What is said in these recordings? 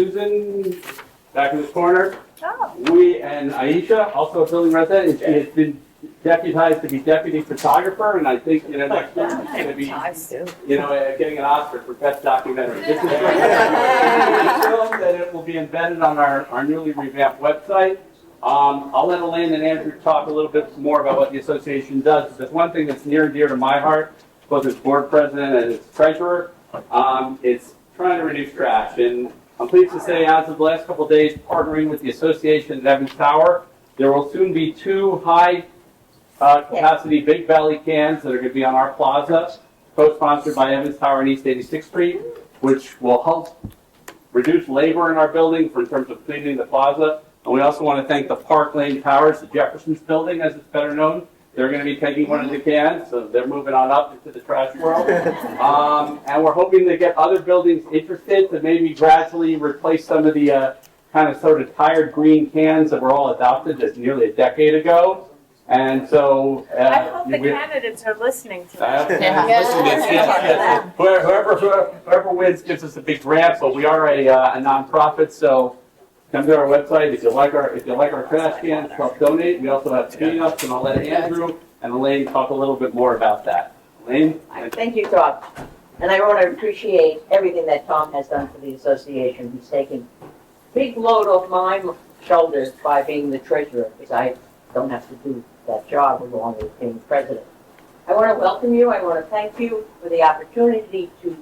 Susan, back in this corner. Oh. We and Aisha, also a building resident, she has been deputized to be deputy photographer, and I think, next year she's going to be, getting an Oscar for best documentary. This is film that it will be embedded on our newly revamped website. I'll let Elaine and Andrew talk a little bit more about what the association does. There's one thing that's near and dear to my heart, both as board president and as treasurer. It's trying to reduce trash, and I'm pleased to say, as of the last couple of days, partnering with the association at Evans Tower, there will soon be 2 high-capacity Big Belly cans that are going to be on our plaza, co-sponsored by Evans Tower and East 86th Street, which will help reduce labor in our building in terms of cleaning the plaza. And we also want to thank the Park Lane Towers, the Jefferson's building, as it's better known. They're going to be taking one of the cans, so they're moving on up into the trash world. And we're hoping to get other buildings interested to maybe gradually replace some of the kind of sort of tired green cans that were all adopted just nearly a decade ago. And so... I hope the candidates are listening to that. Yes. Whoever wins gives us a big grant, but we are a nonprofit, so come to our website. If you like our trash cans, help donate. We also have cleanups, and I'll let Andrew and Elaine talk a little bit more about that. Elaine? Thank you, Tom. And I want to appreciate everything that Tom has done for the association. He's taken a big load off my shoulders by being the treasurer, because I don't have to do that job along with being president. I want to welcome you. I want to thank you for the opportunity to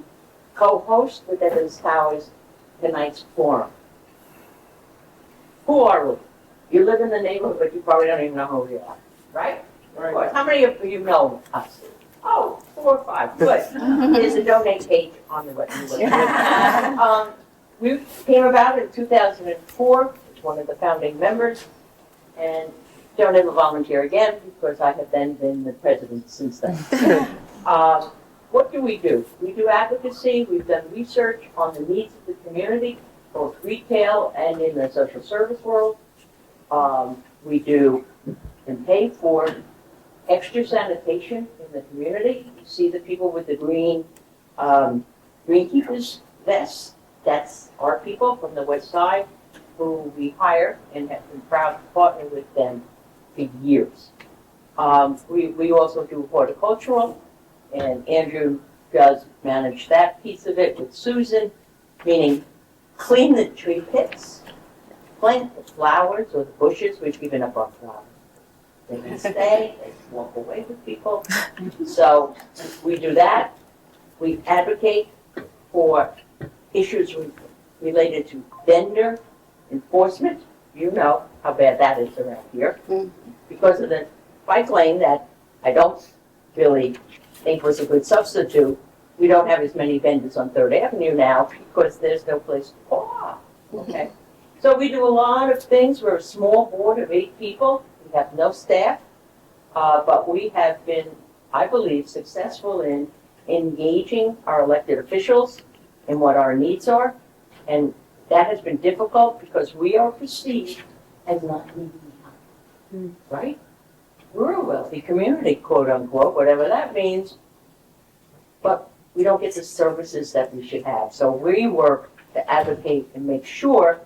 co-host with Evans Towers tonight's forum. Who are we? You live in the neighborhood, but you probably don't even know who we are, right? Of course. How many of you know us? Oh, 4 or 5. Good. There's a donate page on the website. We came about in 2004 as one of the founding members, and don't ever volunteer again because I have then been the president since then. What do? We do advocacy. We've done research on the needs of the community, both retail and in the social service world. We do and pay for extra sanitation in the community. You see the people with the green greenkeepers vests. That's our people from the West Side who we hire and have been proud to partner with them for years. We also do horticultural, and Andrew does manage that piece of it with Susan, meaning clean the tree pits, plant the flowers or the bushes. We've given up our flowers. They can stay, they can walk away with people. So we do that. We advocate for issues related to vendor enforcement. You know how bad that is around here. Because of the bike lane that I don't really think was a good substitute, we don't have as many vendors on 3rd Avenue now because there's no place to park. Okay? So we do a lot of things. We're a small board of 8 people. We have no staff. But we have been, I believe, successful in engaging our elected officials in what our needs are. And that has been difficult because we are perceived as not needing help. Right? We're a wealthy community, quote unquote, whatever that means. But we don't get the services that we should have. So we work to advocate and make sure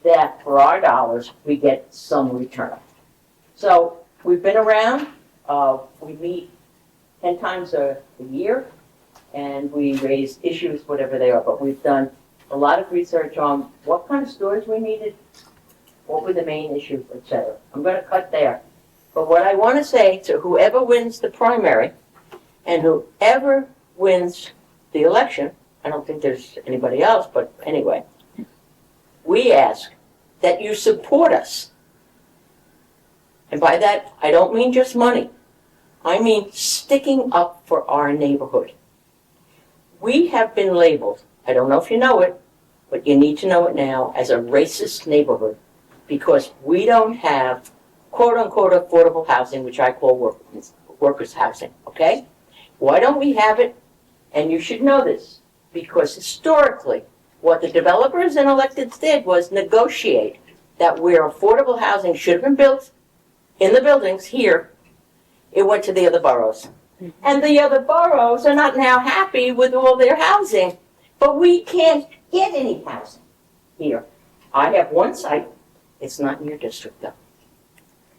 that for our dollars, we get some return. So we've been around. We meet 10 times a year, and we raise issues, whatever they are. But we've done a lot of research on what kind of stores we needed, what were the main issues, etc. I'm going to cut there. But what I want to say to whoever wins the primary and whoever wins the election, I don't think there's anybody else, but anyway, we ask that you support us. And by that, I don't mean just money. I mean sticking up for our neighborhood. We have been labeled, I don't know if you know it, but you need to know it now, as a racist neighborhood because we don't have quote-unquote affordable housing, which I call workers' housing, okay? Why don't we have it? And you should know this, because historically, what the developers and electeds did was negotiate that where affordable housing should have been built in the buildings here, it went to the other boroughs. And the other boroughs are not now happy with all their housing, but we can't get any housing. here. I have one site, it's not in your district though,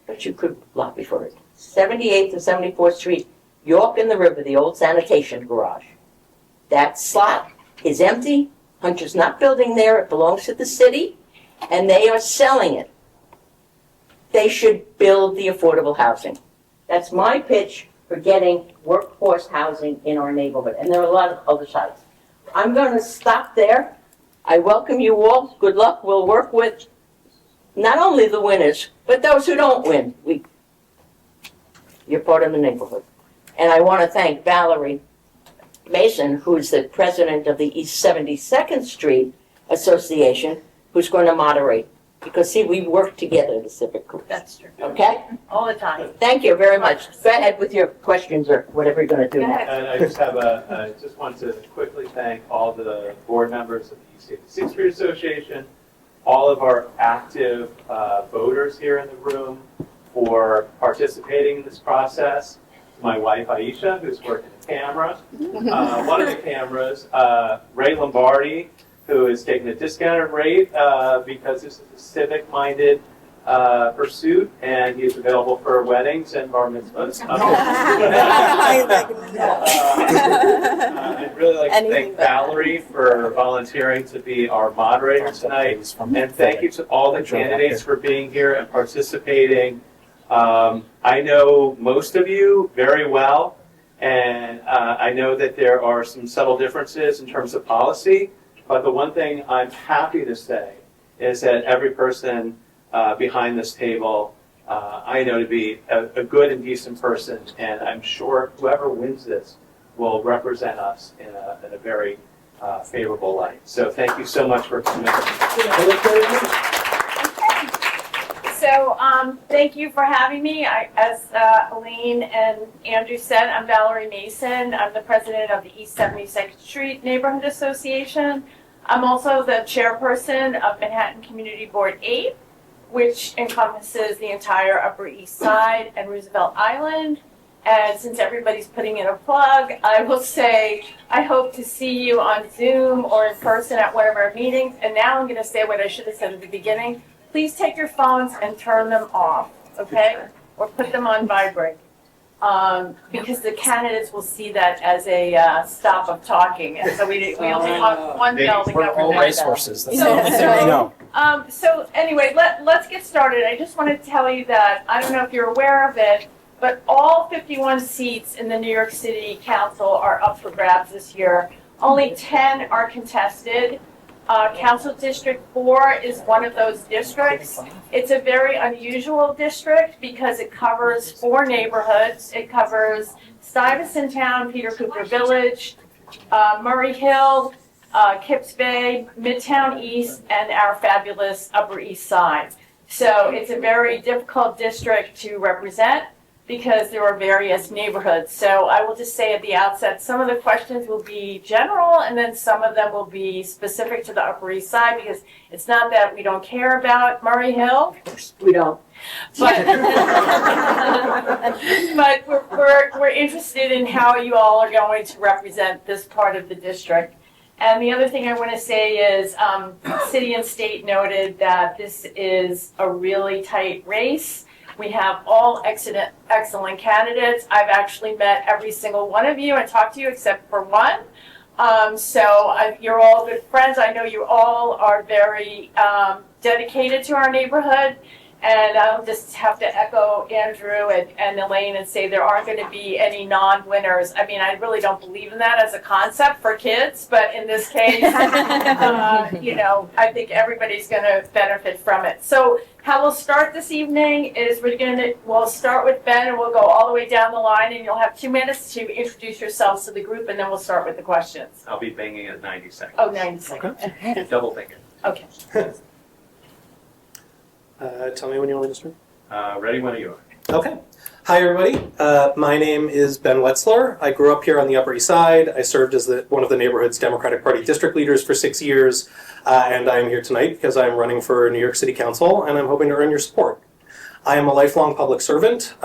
but you could lobby for it. 78th to 74th Street, York and the River, the old sanitation garage. That slot is empty, Hunter's not building there, it belongs to the city, and they are selling it. They should build the affordable housing. That's my pitch for getting workforce housing in our neighborhood, and there are a lot of other sites. I'm going to stop there. I welcome you all. Good luck. We'll work with not only the winners, but those who don't win. You're part of the neighborhood. And I want to thank Valerie Mason, who's the president of the East 72nd Street Association, who's going to moderate. Because, see, we work together, the civic group. That's true. Okay? All the time. Thank you very much. Go ahead with your questions or whatever you're going to do Go now. ahead. And I just have I just want to quickly thank all the board members of the East 86th Street Association, all of our active voters here in the room for participating in this process. My wife Aisha, who's working the camera, one of the cameras, Ray Lombardi, who is taking a discounted rate because this is a civic-minded pursuit, and he's available for weddings and bar mitzvahs. I'd really like to thank Valerie for volunteering to be our moderator tonight, and thank you to all the candidates for being here and participating. I know most of you very well, and I know that there are some subtle differences in terms of policy. But the one thing I'm happy to say is that every person behind this table I know to be a good and decent person, and I'm sure whoever wins this will represent us in a very favorable light. So thank you so much for coming. So thank you for having me. As Elaine and Andrew said, I'm Valerie Mason. I'm the president of the East 72nd Street Neighborhood Association. I'm also the chairperson of Manhattan Community Board 8, which encompasses the entire Upper East Side and Roosevelt Island. And since everybody's putting in a plug, I will say I hope to see you on Zoom or in person at one of our meetings. And now I'm going to say what I should have said at the beginning. Please take your phones and turn them off, okay? Or put them on vibrate. Because the candidates will see that as a stop of talking. And so we only want one bell to We're all govern that. racehorses. That's the only thing we know. So anyway, let's get started. I just want to tell you that, I don't know if you're aware of it, but all 51 seats in the New York City Council are up for grabs this year. Only 10 are contested. Council District 4 is one of those districts. It's a very unusual district because it covers 4 neighborhoods. It covers Stuyvesant Town, Peter Cooper Village, Murray Hill, Kips Bay, Midtown East, and our fabulous Upper East Side. So it's a very difficult district to represent because there are various neighborhoods. So I will just say at the outset, some of the questions will be general, and then some of them will be specific to the Upper East Side, because it's not that we don't care about Murray Hill. We don't. But, but we're interested in how you all are going to represent this part of the district. And the other thing I want to say is City and State noted that this is a really tight race. We have all excellent candidates. I've actually met every single one of you and talked to you except for one. You're all good friends. I know you all are very dedicated to our neighborhood. And I'll just have to echo Andrew and Elaine and say there aren't going to be any non-winners. I mean, I really don't believe in that as a concept for kids, but in this case, I think everybody's going to benefit from it. So how we'll start this evening is we'll start with Ben and we'll go all the way down the line, and you'll have 2 minutes to introduce yourselves to the group, and then we'll start with the questions. I'll be banging at 90 seconds. Oh, 90 seconds. Okay. Double thinking. Okay. Tell me when you want me to start. Ready when you are. Okay. Hi, everybody. My name is Ben Wetzler. I grew up here on the Upper East Side. I served as one of the neighborhood's Democratic Party district leaders for 6 years, and I am here tonight because I am running for New York City Council, and I'm hoping to earn your support. I am a lifelong public servant,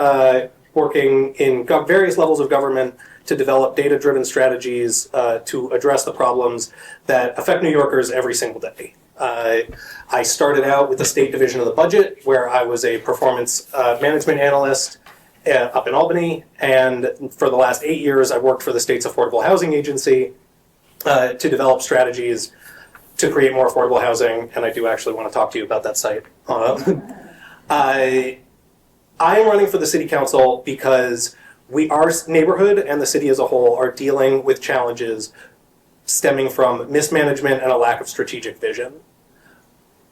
working in various levels of government to develop data-driven strategies to address the problems that affect New Yorkers every single day. I started out with the state division of the budget, where I was a performance management analyst up in Albany, and for the last 8 years, I worked for the state's affordable housing agency to develop strategies to create more affordable housing, and I do actually want to talk to you about that site. I am running for the city council because our neighborhood and the city as a whole are dealing with challenges stemming from mismanagement and a lack of strategic vision.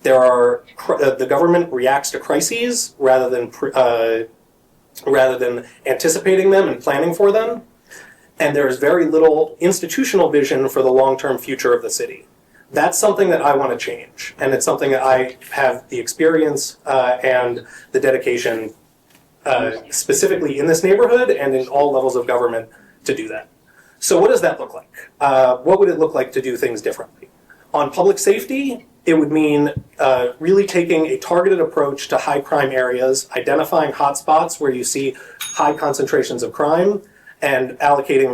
The government reacts to crises rather than anticipating them and planning for them, and there is very little institutional vision for the long-term future of the city. That's something that I want to change, and it's something that I have the experience and the dedication specifically in this neighborhood and in all levels of government to do that. So what does that look like? What would it look like to do things differently? On public safety, it would mean really taking a targeted approach to high crime areas, identifying hotspots where you see high concentrations of crime, and allocating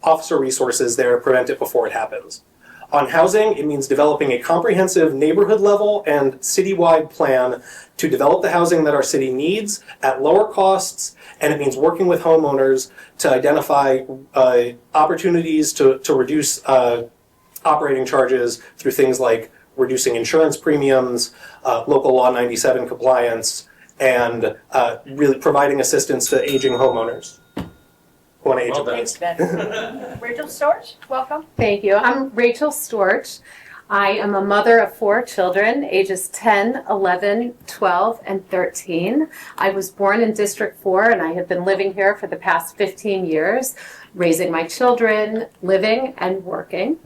officer resources there to prevent it before it happens. On housing, it means developing a comprehensive neighborhood level and citywide plan to develop the housing that our city needs at lower costs, and it means working with homeowners to identify opportunities to reduce operating charges through things like reducing insurance premiums, local law 97 compliance, and really providing assistance to aging homeowners. Thanks, Ben. Rachel Storch, welcome. Thank you. I'm Rachel Storch. I am a mother of 4 children, ages 10, 11, 12, and 13. I was born in District 4, and I have been living here for the past 15 years, raising my children, living, and working.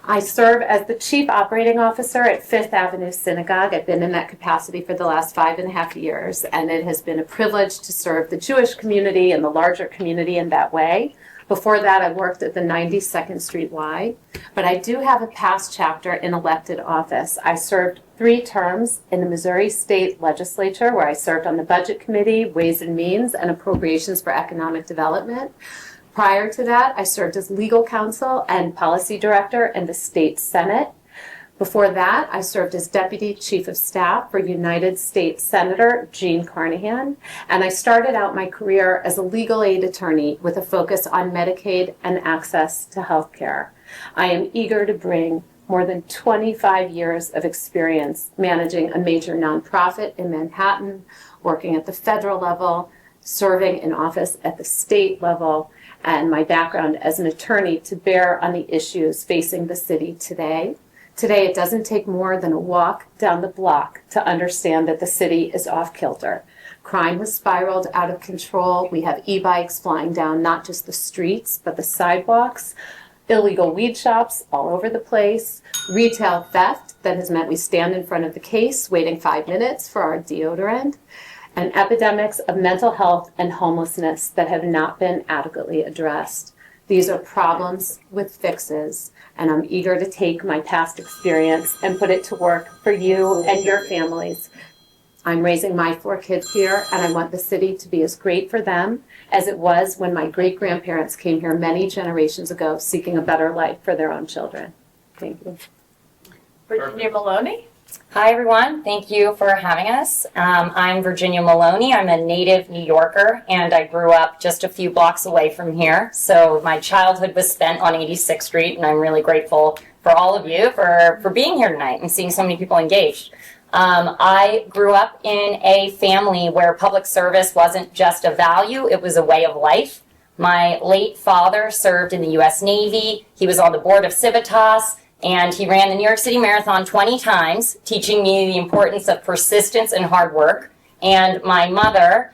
I serve as the Chief Operating Officer at Fifth Avenue Synagogue. I've been in that capacity for the last 5.5 years, and it has been a privilege to serve the Jewish community and the larger community in that way. Before that, I worked at the 92nd Street Y, but I do have a past chapter in elected office. I served 3 terms in the Missouri State Legislature, where I served on the Budget Committee, Ways and Means, and Appropriations for Economic Development. Prior to that, I served as legal counsel and policy director in the state Senate. Before that, I served as deputy chief of staff for United States Senator Jean Carnahan, and I started out my career as a legal aid attorney with a focus on Medicaid and access to health care. I am eager to bring more than 25 years of experience managing a major nonprofit in Manhattan, working at the federal level, serving in office at the state level, and my background as an attorney to bear on the issues facing the city today. Today, it doesn't take more than a walk down the block to understand that the city is off kilter. Crime has spiraled out of control. We have e-bikes flying down not just the streets, but the sidewalks, illegal weed shops all over the place, retail theft that has meant we stand in front of the case waiting 5 minutes for our deodorant, and epidemics of mental health and homelessness that have not been adequately addressed. These are problems with fixes, and I'm eager to take my past experience and put it to work for you and your families. I'm raising my 4 kids here, and I want the city to be as great for them as it was when my great-grandparents came here many generations ago seeking a better life for their own children. Thank you. Virginia Maloney. Hi, everyone. Thank you for having us. I'm Virginia Maloney. I'm a native New Yorker, and I grew up just a few blocks away from here. So my childhood was spent on 86th Street, and I'm really grateful for all of you for being here tonight and seeing so many people engaged. I grew up in a family where public service wasn't just a value, it was a way of life. My late father served in the U.S. Navy. He was on the board of Civitas, and he ran the New York City Marathon 20 times, teaching me the importance of persistence and hard work. And my mother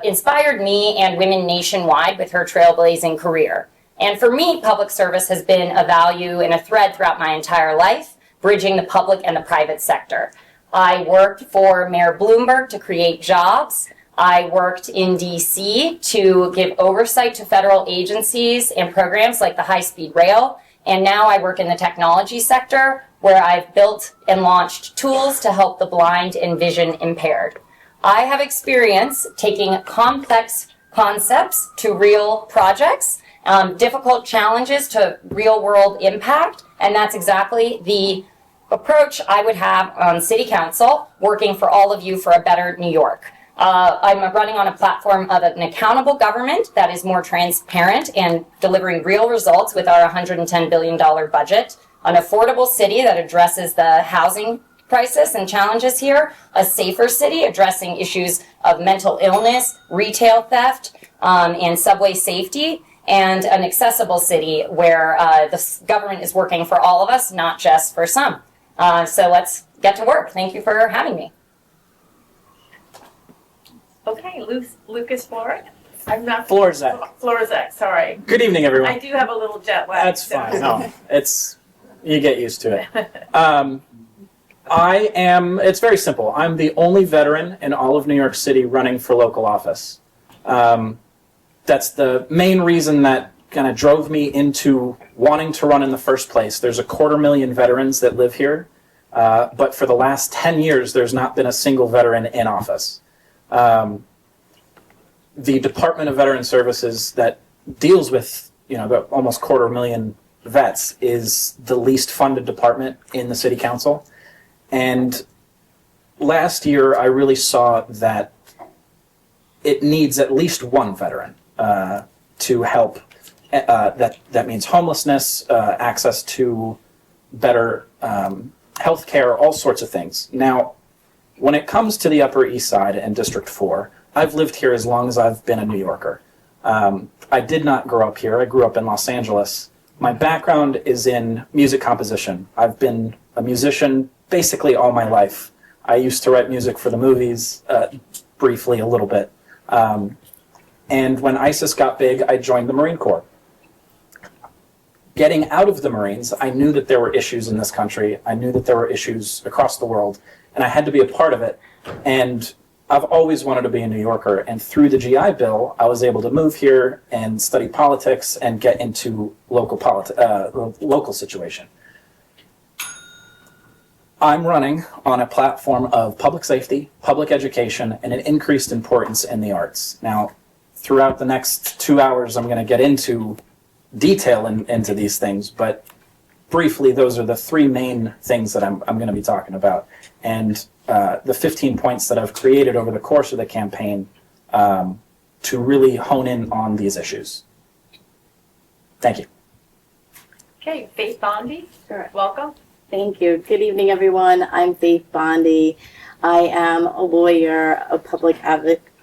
inspired me and women nationwide with her trailblazing career. And for me, public service has been a value and a thread throughout my entire life, bridging the public and the private sector. I worked for Mayor Bloomberg to create jobs. I worked in DC to give oversight to federal agencies and programs like the high-speed rail. And now I work in the technology sector, where I've built and launched tools to help the blind and vision impaired. I have experience taking complex concepts to real projects, difficult challenges to real-world impact, and that's exactly the approach I would have on City Council, working for all of you for a better New York. I'm running on a platform of an accountable government that is more transparent and delivering real results with our $110 billion budget, an affordable city that addresses the housing crisis and challenges here, a safer city addressing issues of mental illness, retail theft, and subway safety, and an accessible city where the government is working for all of us, not just for some. So let's get to work. Thank you for having me. Okay, Lucas Flores? I'm not. Florzak. Sorry. Good evening, everyone. I do have a little jet lag. That's so- fine. No, you get used to it. It's very simple. I'm the only veteran in all of New York City running for local office. That's the main reason that kind of drove me into wanting to run in the first place. There's 250,000 veterans that live here, but for the last 10 years, there's not been a single veteran in office. The Department of Veteran Services that deals with, the almost 250,000 vets is the least funded department in the city council. And last year, I really saw that it needs at least one veteran to help. That means homelessness, access to better health care, all sorts of things. Now, when it comes to the Upper East Side and District 4, I've lived here as long as I've been a New Yorker. I did not grow up here. I grew up in Los Angeles. My background is in music composition. I've been a musician basically all my life. I used to write music for the movies, briefly a little bit. And when ISIS got big, I joined the Marine Corps. Getting out of the Marines, I knew that there were issues in this country. I knew that there were issues across the world, and I had to be a part of it. And I've always wanted to be a New Yorker, and through the GI Bill, I was able to move here and study politics and get into local situation. I'm running on a platform of public safety, public education, and an increased importance in the arts. Now, throughout the next 2 hours, I'm going to get into detail into these things, but briefly, those are the three main things that I'm going to be talking about. And the 15 points that I've created over the course of the campaign to really hone in on these issues. Thank you. Okay, Faith Bondi, Sure. welcome. Thank you. Good evening, everyone. I'm Faith Bondi. I am a lawyer, a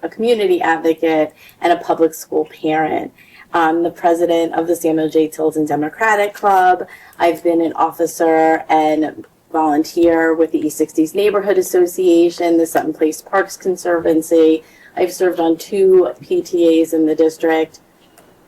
community advocate, and a public school parent. I'm the president of the Samuel J. Tilden Democratic Club. I've been an officer and volunteer with the East 60s Neighborhood Association, the Sutton Place Parks Conservancy. I've served on 2 PTAs in the district.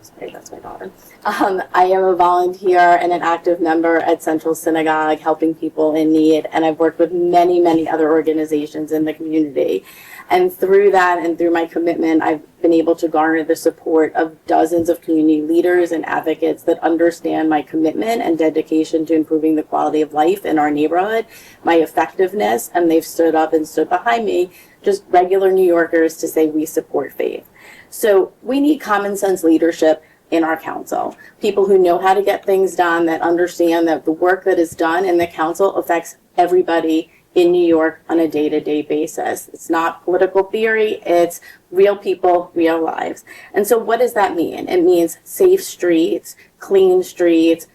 Sorry, that's my daughter. I am a volunteer and an active member at Central Synagogue, helping people in need, and I've worked with many, many other organizations in the community. And through that and through my commitment, I've been able to garner the support of dozens of community leaders and advocates that understand my commitment and dedication to improving the quality of life in our neighborhood, my effectiveness, and they've stood up and stood behind me, just regular New Yorkers, to say we support faith. So we need common sense leadership in our council. People who know how to get things done, that understand that the work that is done in the council affects everybody in New York on a day-to-day basis. It's not political theory, it's real people, real lives. And so what does that mean? It means safe streets, clean streets,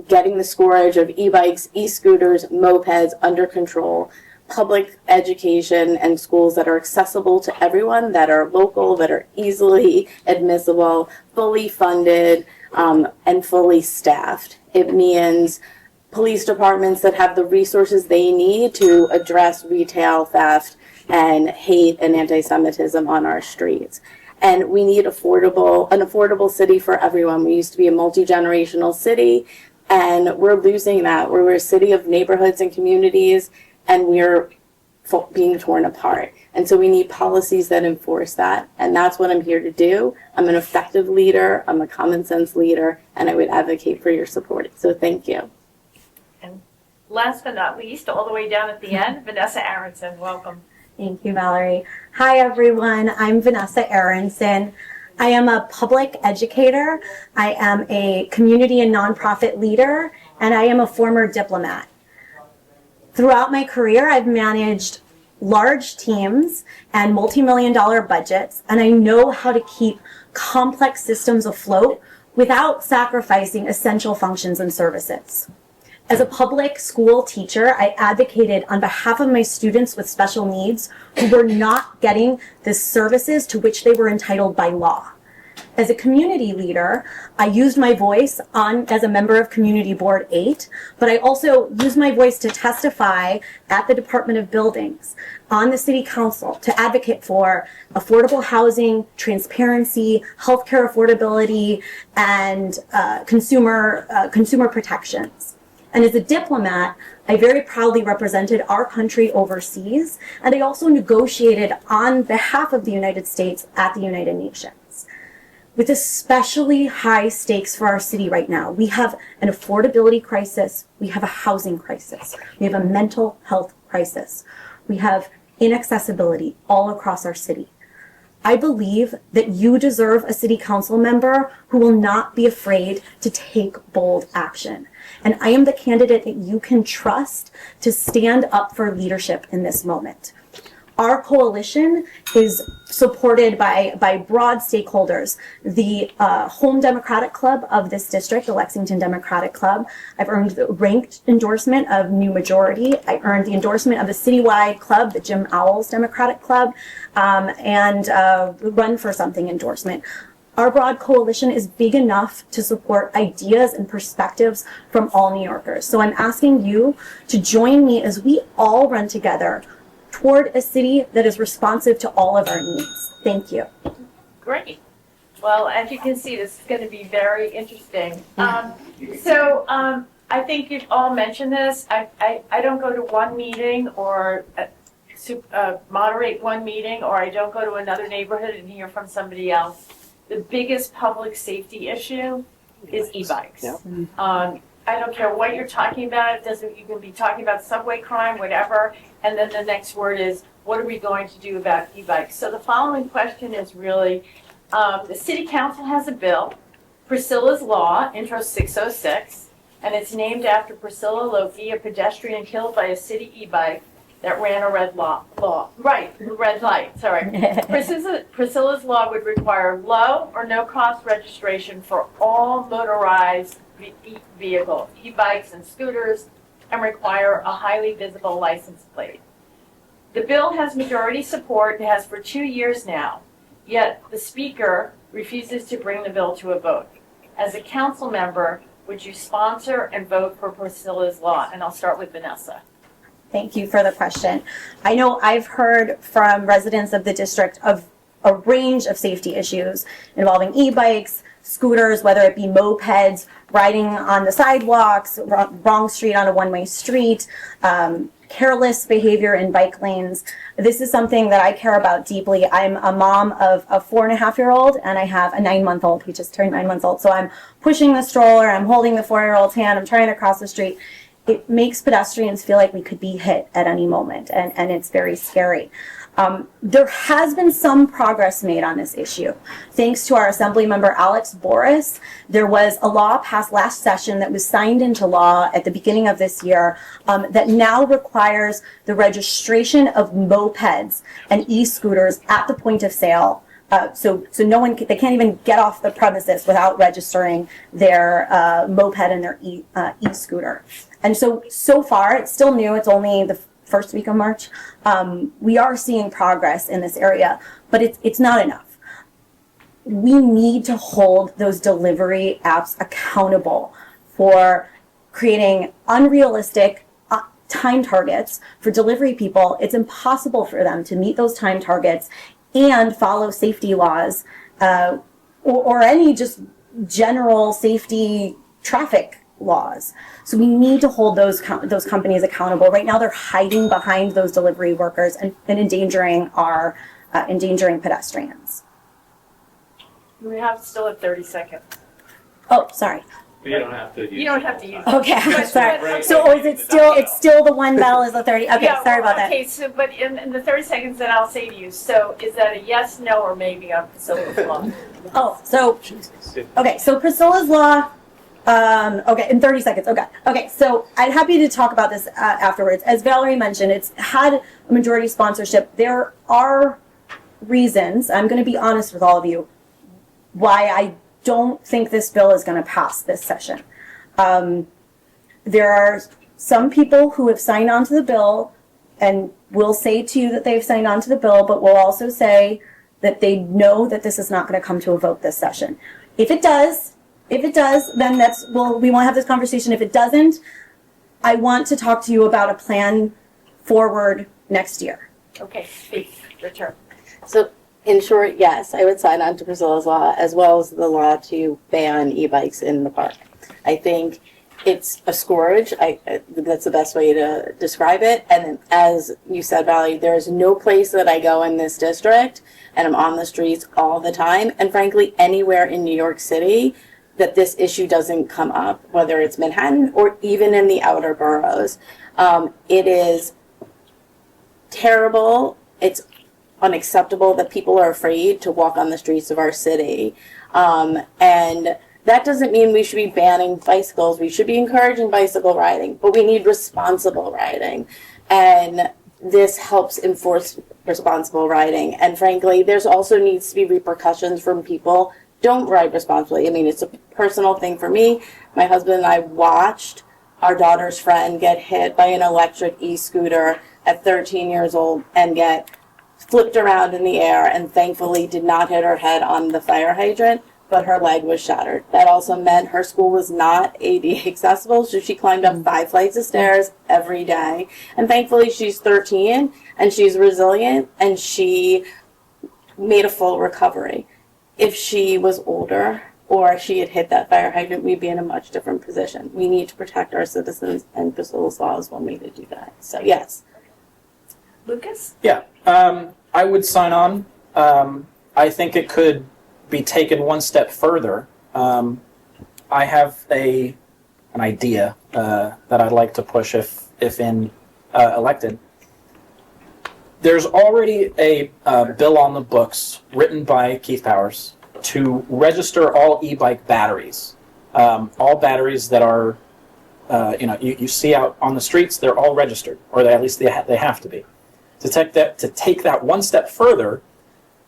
getting the scourge of e-bikes, e-scooters, mopeds under control, public education and schools that are accessible to everyone, that are local, that are easily admissible, fully funded, and fully staffed. It means police departments that have the resources they need to address retail theft and hate and anti-Semitism on our streets. And we need an affordable city for everyone. We used to be a multi-generational city, and we're losing that. We're a city of neighborhoods and communities, and we're being torn apart. And so we need policies that enforce that. And that's what I'm here to do. I'm an effective leader, I'm a common sense leader, and I would advocate for your support. So thank you. And last but not least, all the way down at the end, Vanessa Aronson, welcome. Thank you, Valerie. Hi, everyone. I'm Vanessa Aronson. I am a public educator. I am a community and nonprofit leader, and I am a former diplomat. Throughout my career, I've managed large teams and multi-million-dollar budgets, and I know how to keep complex systems afloat without sacrificing essential functions and services. As a public school teacher, I advocated on behalf of my students with special needs who were not getting the services to which they were entitled by law. As a community leader, I used my voice as a member of Community Board 8, but I also used my voice to testify at the Department of Buildings, on the City Council, to advocate for affordable housing, transparency, healthcare affordability, and consumer protections. And as a diplomat, I very proudly represented our country overseas, and I also negotiated on behalf of the United States at the United Nations. With especially high stakes for our city right now, we have an affordability crisis, we have a housing crisis, we have a mental health crisis, we have inaccessibility all across our city. I believe that you deserve a city council member who will not be afraid to take bold action. And I am the candidate that you can trust to stand up for leadership in this moment. Our coalition is supported by broad stakeholders. The Home Democratic Club of this district, the Lexington Democratic Club. I've earned the ranked endorsement of New Majority. I earned the endorsement of the citywide club, the Jim Owls Democratic Club, and Run for Something endorsement. Our broad coalition is big enough to support ideas and perspectives from all New Yorkers. So I'm asking you to join me as we all run together toward a city that is responsive to all of our needs. Thank you. Great. Well, as you can see, this is going to be very interesting. I think you've all mentioned this. I don't go to one meeting or moderate one meeting, or I don't go to another neighborhood and hear from somebody else. The biggest public safety issue is e-bikes. Yep. I don't care what you're talking about. You can be talking about subway crime, whatever, and then the next word is, what are we going to do about e-bikes? So the following question is really, the City Council has a bill, Priscilla's Law, Intro 606, and it's named after Priscilla Loki, a pedestrian killed by a city e-bike that ran a red light, sorry. Priscilla's Law would require low or no cost registration for all motorized vehicles, e-bikes and scooters, and require a highly visible license plate. The bill has majority support. It has for 2 years now, yet the Speaker refuses to bring the bill to a vote. As a council member, would you sponsor and vote for Priscilla's Law? And I'll start with Vanessa. Thank you for the question. I know I've heard from residents of the district of a range of safety issues involving e-bikes, scooters, whether it be mopeds, riding on the sidewalks, wrong street on a one-way street, careless behavior in bike lanes. This is something that I care about deeply. I'm a mom of a 4.5-year-old, and I have a 9-month-old. He just turned 9 months old. So I'm pushing the stroller, I'm holding the 4-year-old's hand, I'm trying to cross the street. It makes pedestrians feel like we could be hit at any moment, and it's very scary. There has been some progress made on this issue. Thanks to our Assembly member Alex Boris, there was a law passed last session that was signed into law at the beginning of this year that now requires the registration of mopeds and e-scooters at the point of sale. So no one they can't even get off the premises without registering their moped and their e-scooter. And so far, it's still new. It's only the first week of March. We are seeing progress in this area, but it's not enough. We need to hold those delivery apps accountable for creating unrealistic time targets for delivery people. It's impossible for them to meet those time targets and follow safety laws or any just general safety traffic laws. So we need to hold those companies accountable. Right now, they're hiding behind those delivery workers and endangering endangering pedestrians. We still have 30 seconds. Oh, sorry. You don't have to use it. You don't have to use it. Okay, sorry. So is it still the one bell is the 30? Okay, Yeah, sorry about that. Okay, so but in the 30 seconds that I'll say to you, so is that a yes, no, or maybe on Priscilla's Law? Oh, so okay, so Priscilla's Law. Okay, in 30 seconds. Okay, so I'm happy to talk about this afterwards. As Valerie mentioned, it's had a majority sponsorship. There are reasons, I'm going to be honest with all of you, why I don't think this bill is going to pass this session. There are some people who have signed on to the bill and will say to you that they've signed on to the bill, but will also say that they know that this is not going to come to a vote this session. If it does, then we won't have this conversation. If it doesn't, I want to talk to you about a plan forward next year. Okay, speak, your turn. So, in short, yes, I would sign on to Priscilla's law as well as the law to ban e-bikes in the park. I think it's a scourge. That's the best way to describe it. And as you said, Valerie, there is no place that I go in this district, and I'm on the streets all the time, and frankly, anywhere in New York City, that this issue doesn't come up, whether it's Manhattan or even in the outer boroughs. It is terrible. It's unacceptable that people are afraid to walk on the streets of our city. And that doesn't mean we should be banning bicycles. We should be encouraging bicycle riding, but we need responsible riding. And this helps enforce responsible riding. And frankly, there's also needs to be repercussions from people don't ride responsibly. I mean, it's a personal thing for me. My husband and I watched our daughter's friend get hit by an electric e-scooter at 13 years old and get flipped around in the air, and thankfully did not hit her head on the fire hydrant, but her leg was shattered. That also meant her school was not ADA accessible, so she climbed up 5 flights of stairs every day. And thankfully she's 13 and she's resilient and she made a full recovery. If she was older or she had hit that fire hydrant, we'd be in a much different position. We need to protect our citizens, and Priscilla's law is one way to do that. So yes. Lucas? Yeah, I would sign on. I think it could be taken one step further. I have an idea that I'd like to push if elected. There's already a bill on the books written by Keith Powers to register all e-bike batteries. All batteries that are, you see out on the streets, they're all registered, or at least they have to be. To take that one step further,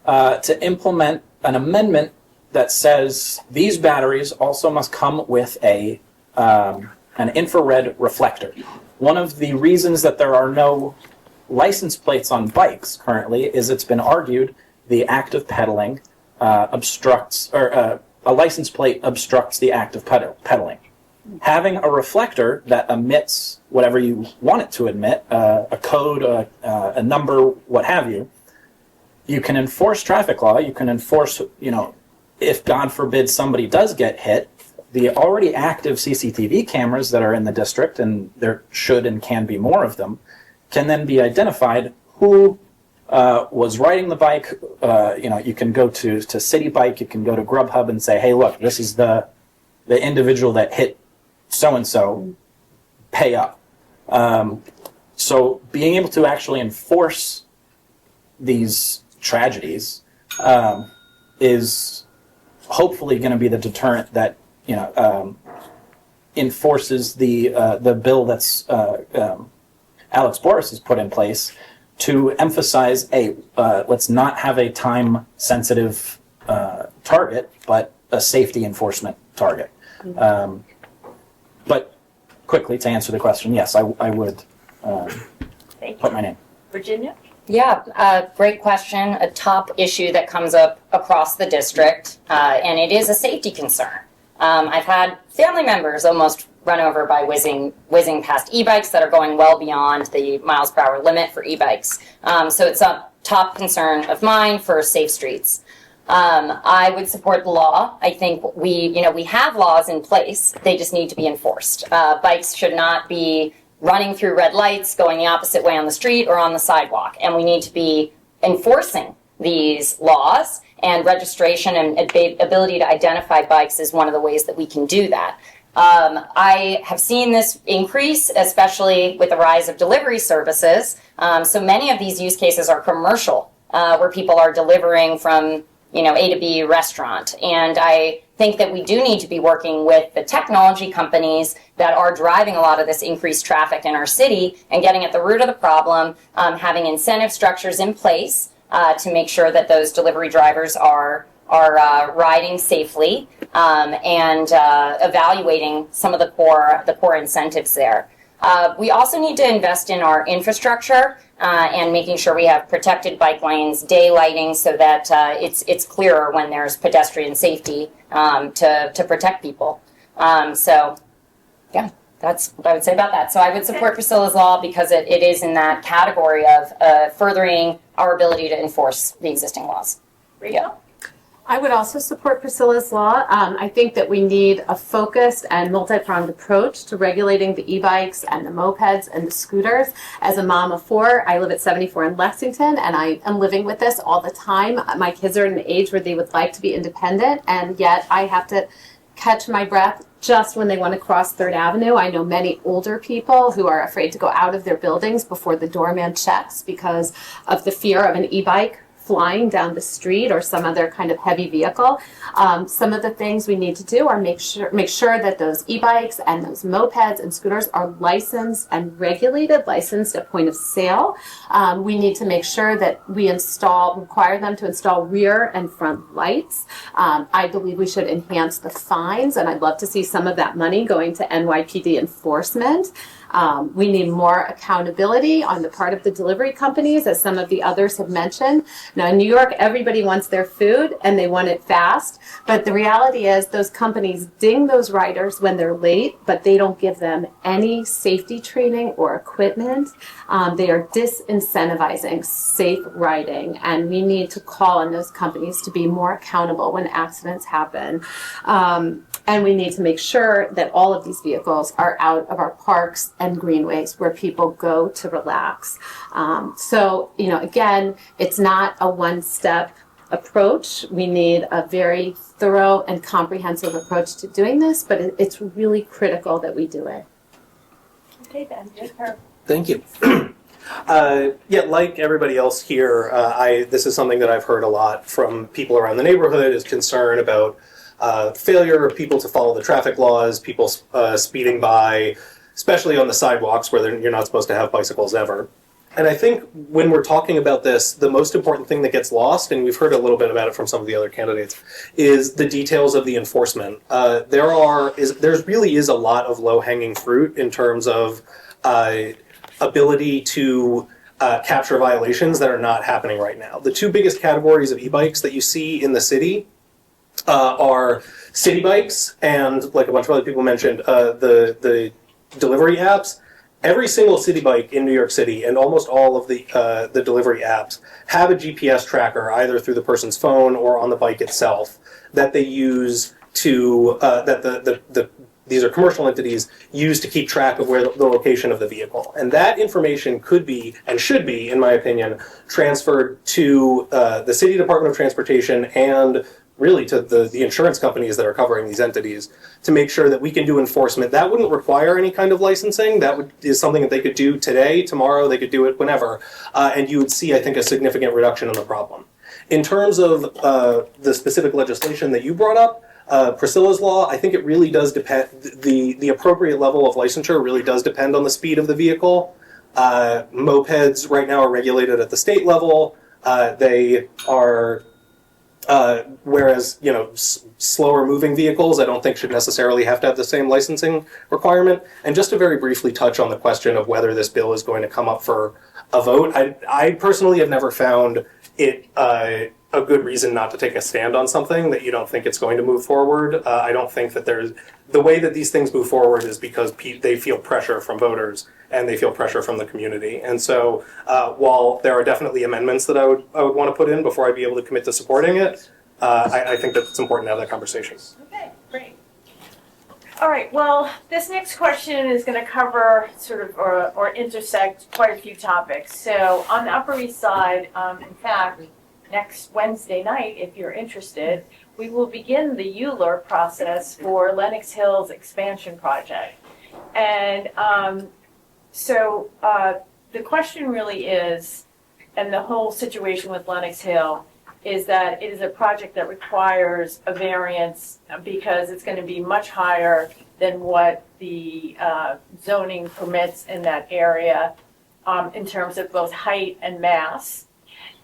to implement an amendment that says these batteries also must come with an infrared reflector. One of the reasons that there are no license plates on bikes currently is it's been argued the act of pedaling obstructs, or a license plate obstructs the act of pedaling. Having a reflector that emits whatever you want it to emit, a code, a number, what have you, you can enforce traffic law. You can enforce, if God forbid somebody does get hit, the already active CCTV cameras that are in the district, and there should and can be more of them, can then be identified who was riding the bike. You can go to City Bike, you can go to Grubhub and say, hey, look, this is the individual that hit so-and-so, pay up. So being able to actually enforce these tragedies is hopefully going to be the deterrent that enforces the bill that's Alex Boris has put in place to emphasize let's not have a time-sensitive target, but a safety enforcement target. But quickly, to answer the question, yes, I would put my name. Virginia? Yeah, great question. A top issue that comes up across the district, and it is a safety concern. I've had family members almost run over by whizzing past e-bikes that are going well beyond the miles per hour limit for e-bikes. So it's a top concern of mine for safe streets. I would support the law. I think we have laws in place. They just need to be enforced. Bikes should not be running through red lights, going the opposite way on the street or on the sidewalk. And we need to be enforcing these laws, and registration and ability to identify bikes is one of the ways that we can do that. I have seen this increase, especially with the rise of delivery services. So many of these use cases are commercial, where people are delivering from A to B restaurant. And I think that we do need to be working with the technology companies that are driving a lot of this increased traffic in our city and getting at the root of the problem, having incentive structures in place to make sure that those delivery drivers are riding safely, and evaluating some of the core incentives there. We also need to invest in our infrastructure and making sure we have protected bike lanes, daylighting, so that it's clearer when there's pedestrian safety to protect people. So, yeah, that's what I would say about that. So I would support Priscilla's law because it is in that category of furthering our ability to enforce the existing laws. Rita? I would also support Priscilla's law. I think that we need a focused and multi-pronged approach to regulating the e-bikes and the mopeds and the scooters. As a mom of 4, I live at 74 in Lexington, and I am living with this all the time. My kids are at an age where they would like to be independent, and yet I have to catch my breath just when they want to cross 3rd Avenue. I know many older people who are afraid to go out of their buildings before the doorman checks because of the fear of an e-bike flying down the street or some other kind of heavy vehicle. Some of the things we need to do are make sure that those e-bikes and those mopeds and scooters are licensed and regulated, licensed at point of sale. We need to make sure that we require them to install rear and front lights. I believe we should enhance the fines, and I'd love to see some of that money going to NYPD enforcement. We need more accountability on the part of the delivery companies, as some of the others have mentioned. Now, in New York, everybody wants their food and they want it fast. But the reality is those companies ding those riders when they're late, but they don't give them any safety training or equipment. They are disincentivizing safe riding, and we need to call on those companies to be more accountable when accidents happen. And we need to make sure that all of these vehicles are out of our parks and greenways where people go to relax. So, again, it's not a one-step approach. We need a very thorough and comprehensive approach to doing this, but it's really critical that we do it. Okay, Ben, take her. Thank you. Yeah, like everybody else here, this is something that I've heard a lot from people around the neighborhood, is concern about failure of people to follow the traffic laws, people speeding by, especially on the sidewalks where you're not supposed to have bicycles ever. And I think when we're talking about this, the most important thing that gets lost, and we've heard a little bit about it from some of the other candidates, is the details of the enforcement. There really is a lot of low-hanging fruit in terms of ability to capture violations that are not happening right now. The 2 biggest categories of e-bikes that you see in the city are city bikes and, like a bunch of other people mentioned, the delivery apps. Every single city bike in New York City and almost all of the delivery apps have a GPS tracker, either through the person's phone or on the bike itself, that they use to these are commercial entities use to keep track of where the location of the vehicle. And that information could be, and should be, in my opinion, transferred to the City Department of Transportation and really to the insurance companies that are covering these entities to make sure that we can do enforcement. That wouldn't require any kind of licensing. That is something that they could do today, tomorrow, they could do it whenever. And you would see, I think, a significant reduction in the problem. In terms of the specific legislation that you brought up, Priscilla's law, I think it really does depend, the appropriate level of licensure really does depend on the speed of the vehicle. Mopeds right now are regulated at the state level. They are whereas, slower moving vehicles, I don't think should necessarily have to have the same licensing requirement. And just to very briefly touch on the question of whether this bill is going to come up for a vote, I personally have never found it a good reason not to take a stand on something that you don't think it's going to move forward. I don't think that the way that these things move forward is because they feel pressure from voters and they feel pressure from the community. And so while there are definitely amendments that I would want to put in before I'd be able to commit to supporting it, I think that it's important to have that conversation. Okay, great. All right, well, this next question is going to cover or intersect quite a few topics. So on the Upper East Side, in fact, next Wednesday night, if you're interested, we will begin the ULURP process for Lenox Hill's expansion project. And so the question really is, and the whole situation with Lenox Hill, is that it is a project that requires a variance because it's going to be much higher than what the zoning permits in that area in terms of both height and mass.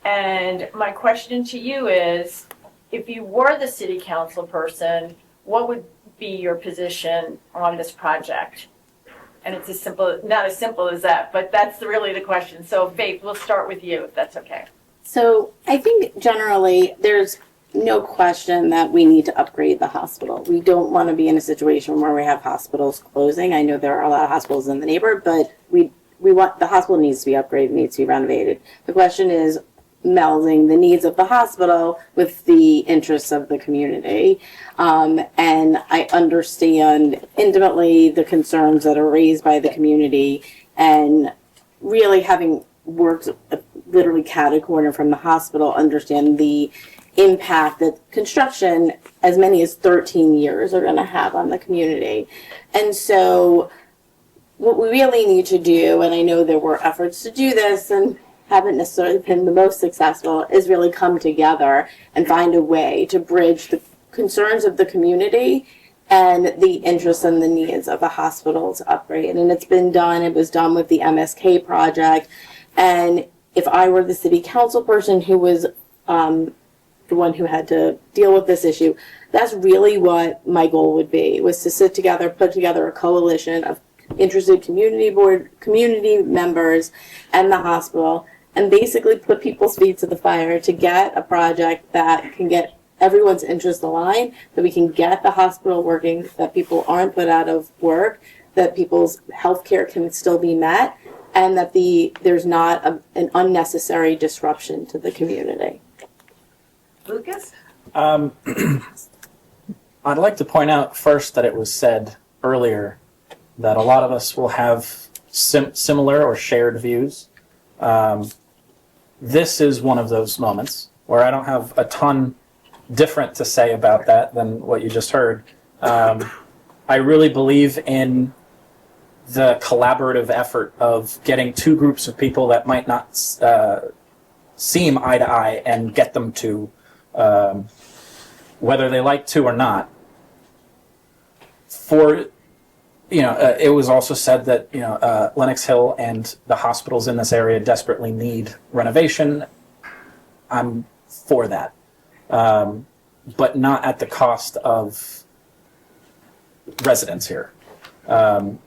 And my question to you is, if you were the city council person, what would be your position on this project? And it's as simple, not as simple as that, but that's really the question. So Faith, we'll start with you, if that's okay. So I think generally there's no question that we need to upgrade the hospital. We don't want to be in a situation where we have hospitals closing. I know there are a lot of hospitals in the neighborhood, but we want the hospital needs to be upgraded, needs to be renovated. The question is melding the needs of the hospital with the interests of the community. And I understand intimately the concerns that are raised by the community, and really having worked literally cat-a-corner from the hospital, understand the impact that construction, as many as 13 years, are going to have on the community. And so what we really need to do, and I know there were efforts to do this and haven't necessarily been the most successful, is really come together and find a way to bridge the concerns of the community and the interests and the needs of the hospital to upgrade. And it's been done. It was done with the MSK project. And if I were the city council person who was the one who had to deal with this issue, that's really what my goal would be, was to sit together, put together a coalition of interested community members and the hospital, and basically put people's feet to the fire to get a project that can get everyone's interests aligned, that we can get the hospital working, that people aren't put out of work, that people's health care can still be met, and that there's not an unnecessary disruption to the community. Lucas? I'd like to point out first that it was said earlier that a lot of us will have similar or shared views. This is one of those moments where I don't have a ton different to say about that than what you just heard. I really believe in the collaborative effort of getting two groups of people that might not seem eye to eye and get them to, whether they like to or not. It was also said that Lenox Hill and the hospitals in this area desperately need renovation. I'm for that, but not at the cost of residents here. As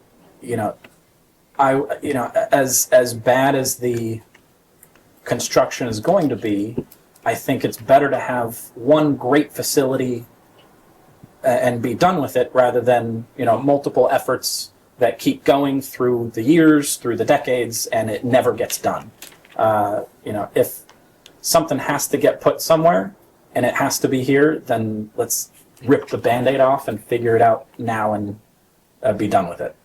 bad as the construction is going to be, I think it's better to have one great facility and be done with it, rather than multiple efforts that keep going through the years, through the decades, and it never gets done. If something has to get put somewhere and it has to be here, then let's rip the Band-Aid off and figure it out now and be done with it.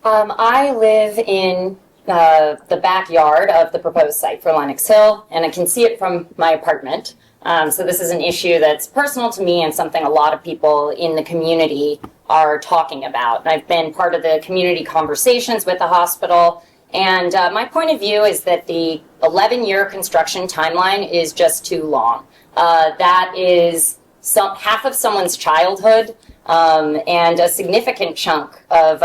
I live in the backyard of the proposed site for Lenox Hill, and I can see it from my apartment. So this is an issue that's personal to me and something a lot of people in the community are talking about. I've been part of the community conversations with the hospital, and my point of view is that the 11-year construction timeline is just too long. That is half of someone's childhood, and a significant chunk of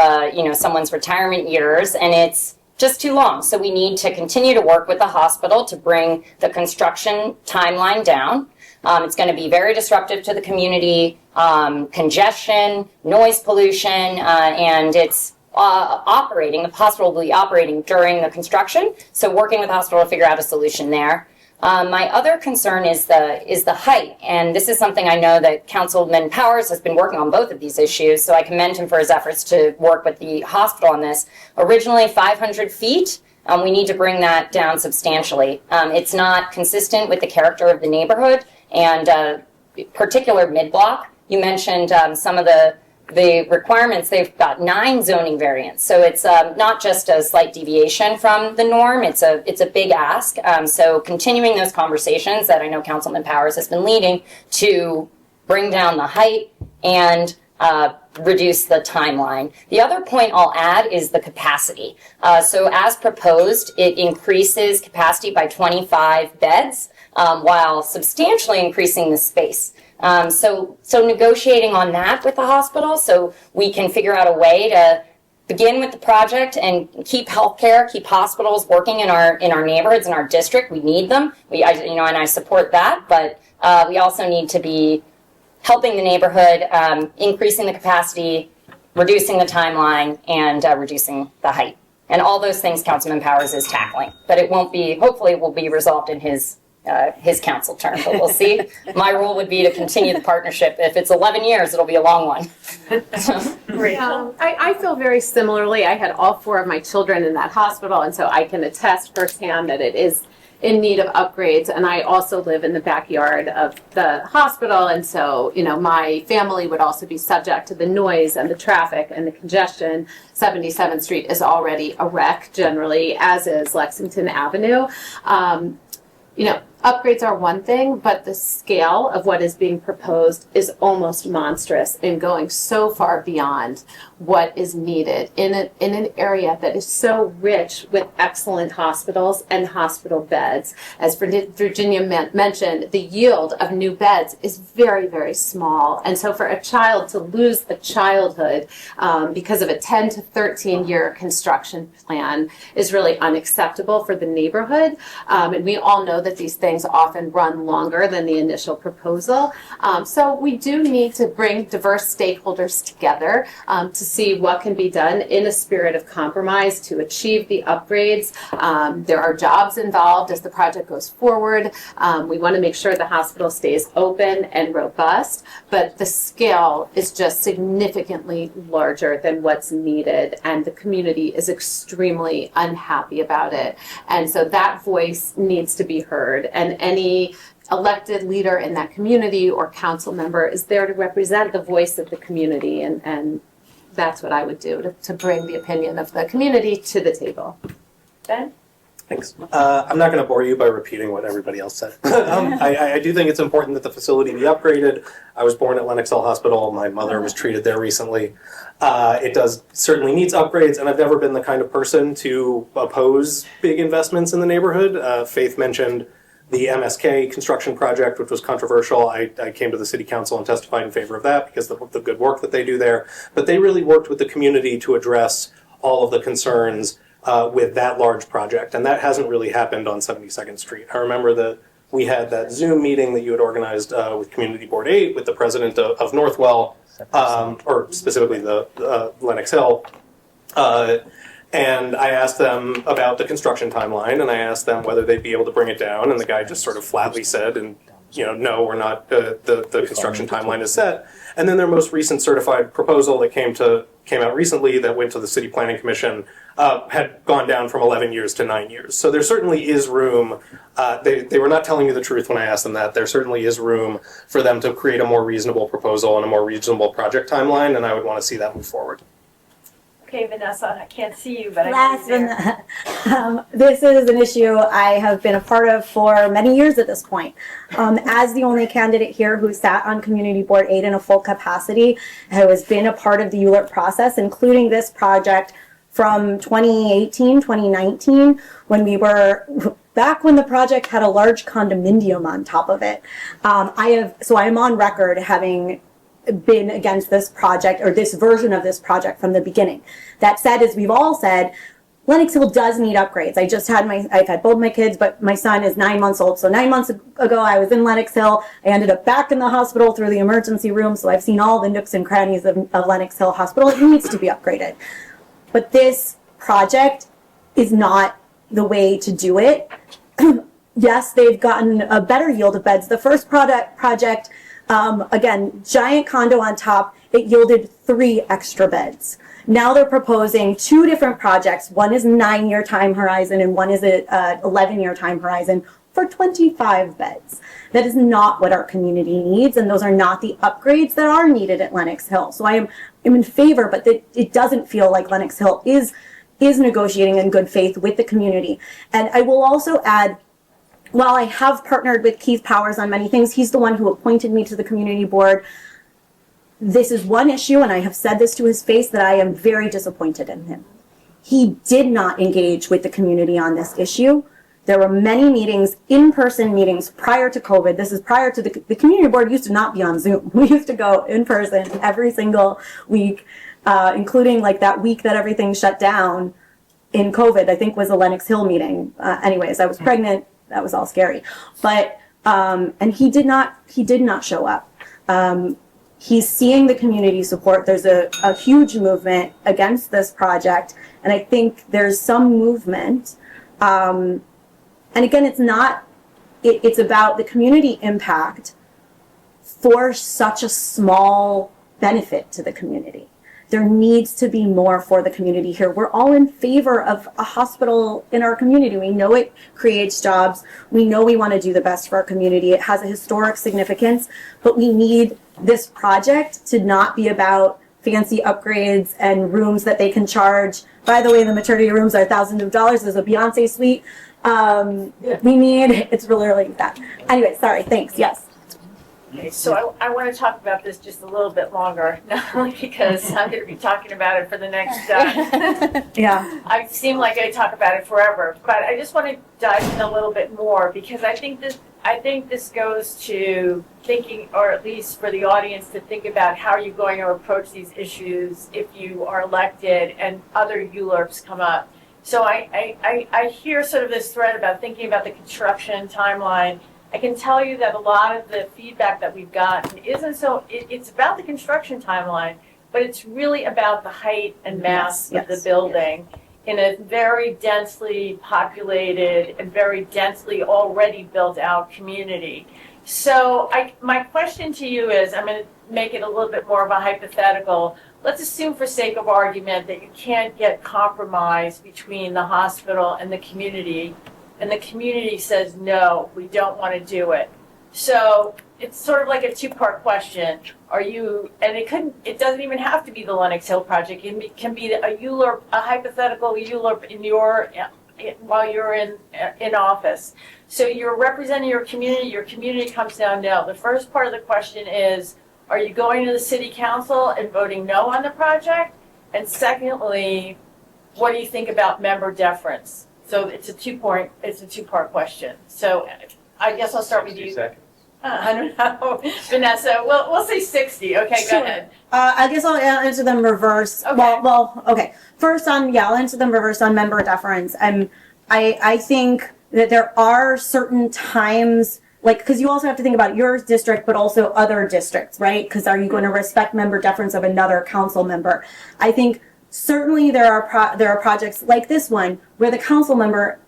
someone's retirement years, and it's just too long. So we need to continue to work with the hospital to bring the construction timeline down. It's going to be very disruptive to the community, congestion, noise pollution, and it's the hospital will be operating during the construction. So working with the hospital to figure out a solution there. My other concern is the height, and this is something I know that Councilman Powers has been working on both of these issues, so I commend him for his efforts to work with the hospital on this. Originally 500 feet, we need to bring that down substantially. It's not consistent with the character of the neighborhood, and particular mid-block. You mentioned some of the requirements. They've got 9 zoning variants, so it's not just a slight deviation from the norm. It's a big ask. So continuing those conversations that I know Councilman Powers has been leading to bring down the height and reduce the timeline. The other point I'll add is the capacity. So as proposed, it increases capacity by 25 beds while substantially increasing the space. So negotiating on that with the hospital so we can figure out a way to begin with the project and keep healthcare, keep hospitals working in our neighborhoods, in our district. We need them. And I support that, but we also need to be helping the neighborhood, increasing the capacity, reducing the timeline, and reducing the height. And all those things Councilman Powers is tackling. But it won't be, hopefully it will be resolved in his council term, but we'll see. My role would be to continue the partnership. If it's 11 years, it'll be a long one. I feel very similarly. I had all 4 of my children in that hospital, and so I can attest firsthand that it is in need of upgrades. And I also live in the backyard of the hospital, and so, you know, my family would also be subject to the noise and the traffic and the congestion. 77th Street is already a wreck generally, as is Lexington Avenue. You know, upgrades are one thing, but the scale of what is being proposed is almost monstrous and going so far beyond what is needed in an area that is so rich with excellent hospitals and hospital beds. As Virginia mentioned, the yield of new beds is very, very small. And so for a child to lose a childhood because of a 10 to 13 year construction plan is really unacceptable for the neighborhood. And we all know that these things often run longer than the initial proposal. So we do need to bring diverse stakeholders together to see what can be done in a spirit of compromise to achieve the upgrades. There are jobs involved as the project goes forward. We want to make sure the hospital stays open and robust, but the scale is just significantly larger than what's needed, and the community is extremely unhappy about it. And so that voice needs to be heard, and any elected leader in that community or council member is there to represent the voice of the community, and that's what I would do to bring the opinion of the community to the table. Ben? Thanks. I'm not going to bore you by repeating what everybody else said. I do think it's important that the facility be upgraded. I was born at Lenox Hill Hospital. My mother was treated there recently. It certainly needs upgrades, and I've never been the kind of person to oppose big investments in the neighborhood. Faith mentioned the MSK construction project, which was controversial. I came to the city council and testified in favor of that because of the good work that they do there. But they really worked with the community to address all of the concerns with that large project, and that hasn't really happened on 72nd Street. I remember that we had that Zoom meeting that you had organized with Community Board 8 with the president of Northwell, or specifically the Lenox Hill. And I asked them about the construction timeline, and I asked them whether they'd be able to bring it down, and the guy just sort of flatly said, no, we're not, the construction timeline is set. And then their most recent certified proposal that came out recently that went to the City Planning Commission had gone down from 11 years to 9 years. So there certainly is room, they were not telling you the truth when I asked them that, there certainly is room for them to create a more reasonable proposal and a more reasonable project timeline, and I would want to see that move forward. Okay, Vanessa, I can't see you, but I can Last, this is an issue I have been a part of for many years at this point. As the only candidate here who sat on Community Board 8 in a full capacity, who has been a part of the ULURP process, including this project from 2018, 2019, when we were back when the project had a large condominium on top of it. I am on record having been against this project, or this version of this project, from the beginning. That said, as we've all said, Lenox Hill does need upgrades. I've had both my kids, but my son is 9 months old. So 9 months ago, I was in Lenox Hill. I ended up back in the hospital through the emergency room. So I've seen all the nooks and crannies of Lenox Hill Hospital. It needs to be upgraded. But this project is not the way to do it. Yes, they've gotten a better yield of beds. The first project, again, giant condo on top, it yielded 3 extra beds. Now they're proposing 2 different projects. One is 9-year time horizon and one is a 11-year time horizon for 25 beds. That is not what our community needs, and those are not the upgrades that are needed at Lenox Hill. So I'm in favor, but it doesn't feel like Lenox Hill is negotiating in good faith with the community. And I will also add, while I have partnered with Keith Powers on many things, he's the one who appointed me to the community board. this is one issue, and I have said this to his face, that I am very disappointed in him. He did not engage with the community on this issue. There were many meetings, in-person meetings prior to COVID. This is prior to the community board used to not be on Zoom. We used to go in person every single week, including like that week that everything shut down in COVID, I think was a Lenox Hill meeting. Anyways, I was pregnant. That was all scary. But, and he did not show up. He's seeing the community support. There's a huge movement against this project. And I think there's some movement. And again, it's about the community impact for such a small benefit to the community. There needs to be more for the community here. We're all in favor of a hospital in our community. We know it creates jobs. We know we want to do the best for our community. It has a historic significance, but we need this project to not be about fancy upgrades and rooms that they can charge. By the way, the maternity rooms are thousands of dollars. There's a Beyonce suite. It's really like that. Anyway, sorry, thanks, yes. Okay, so I want to talk about this just a little bit longer, not only because I'm going to be talking about it for the next, Yeah. I seem like I talk about it forever, but I just want to dive in a little bit more because I think this goes to thinking, or at least for the audience to think about how you're going to approach these issues if you are elected and other ULURPs come up. So I hear sort of this thread about thinking about the construction timeline. I can tell you that a lot of the feedback that we've gotten isn't so, it's about the construction timeline, but it's really about the height and mass of the building in a very densely populated and very densely already built out community. So my question to you is, I'm going to make it a little bit more of a hypothetical. Let's assume for sake of argument that you can't get compromise between the hospital and the community says, no, we don't want to do it. So it's sort of like a two-part question. Are you, and it doesn't even have to be the Lenox Hill project. It can be a ULURP, a hypothetical ULURP while you're in office. So you're representing your community comes down no. The first part of the question is, are you going to the city council and voting no on the project? And secondly, what do you think about member deference? So it's a two-part question. So I guess I'll start with you. 60 seconds. I don't know, Vanessa. We'll say 60. Okay, Sure. Go ahead. I guess I'll answer them reverse. Okay. Okay. First I'll answer them reverse on member deference. I think that there are certain times, like, because you also have to think about your district, but also other districts, right? Because are you going to respect member deference of another council member? I think certainly there are projects like this one where the council member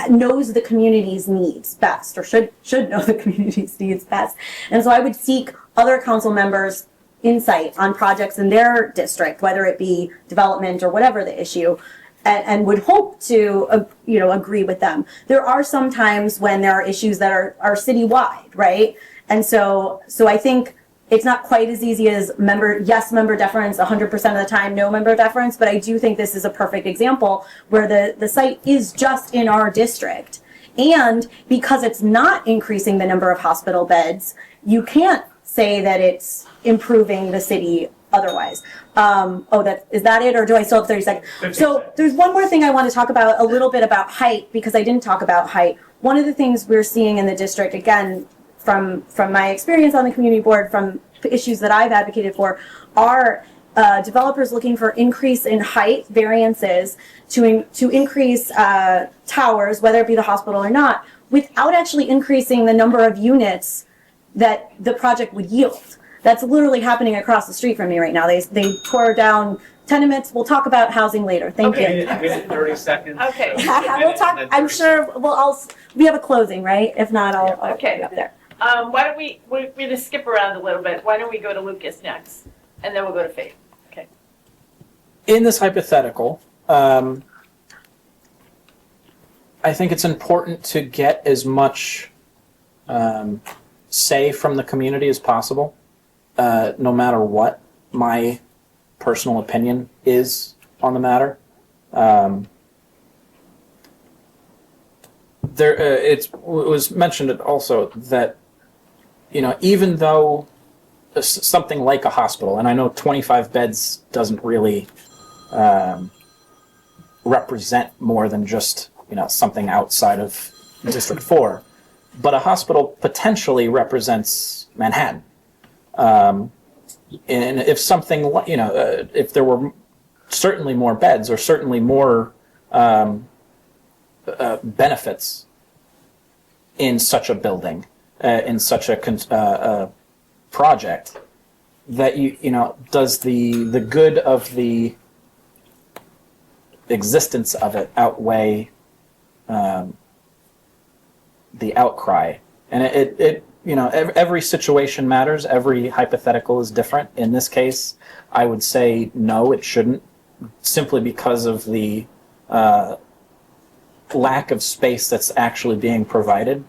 knows the community's needs best, or should know the community's needs best. And so I would seek other council members' insight on projects in their district, whether it be development or whatever the issue, and would hope to agree with them. There are some times when there are issues that are citywide, right? And so I think it's not quite as easy as member deference 100% of the time, no member deference, but I do think this is a perfect example where the site is just in our district. And because it's not increasing the number of hospital beds, you can't say that it's improving the city otherwise. Is that it, or do I still have 30 seconds? So there's one more thing I want to talk about, a little bit about height, because I didn't talk about height. One of the things we're seeing in the district, again, from my experience on the community board, from issues that I've advocated for, are developers looking for increase in height variances to increase towers, whether it be the hospital or not, without actually increasing the number of units that the project would yield. That's literally happening across the street from me right now. They tore down tenements. We'll talk about housing later. Thank you. Minute 30 seconds. Okay. We'll talk. I'm sure. We have a closing, right? If not, I'll Okay. be up there. Why don't we're going to skip around a little bit. Why don't we go to Lucas next, and then we'll go to Faith. Okay. In this hypothetical, I think it's important to get as much say from the community as possible, no matter what my personal opinion is on the matter. It was mentioned also that, even though something like a hospital, and I know 25 beds doesn't really represent more than just something outside of District 4, but a hospital potentially represents Manhattan. And if something, if there were certainly more beds or certainly more benefits in such a building, in such a project, that does the good of the existence of it outweigh the outcry? And every situation matters. Every hypothetical is different. In this case, I would say no, it shouldn't, simply because of the lack of space that's actually being provided.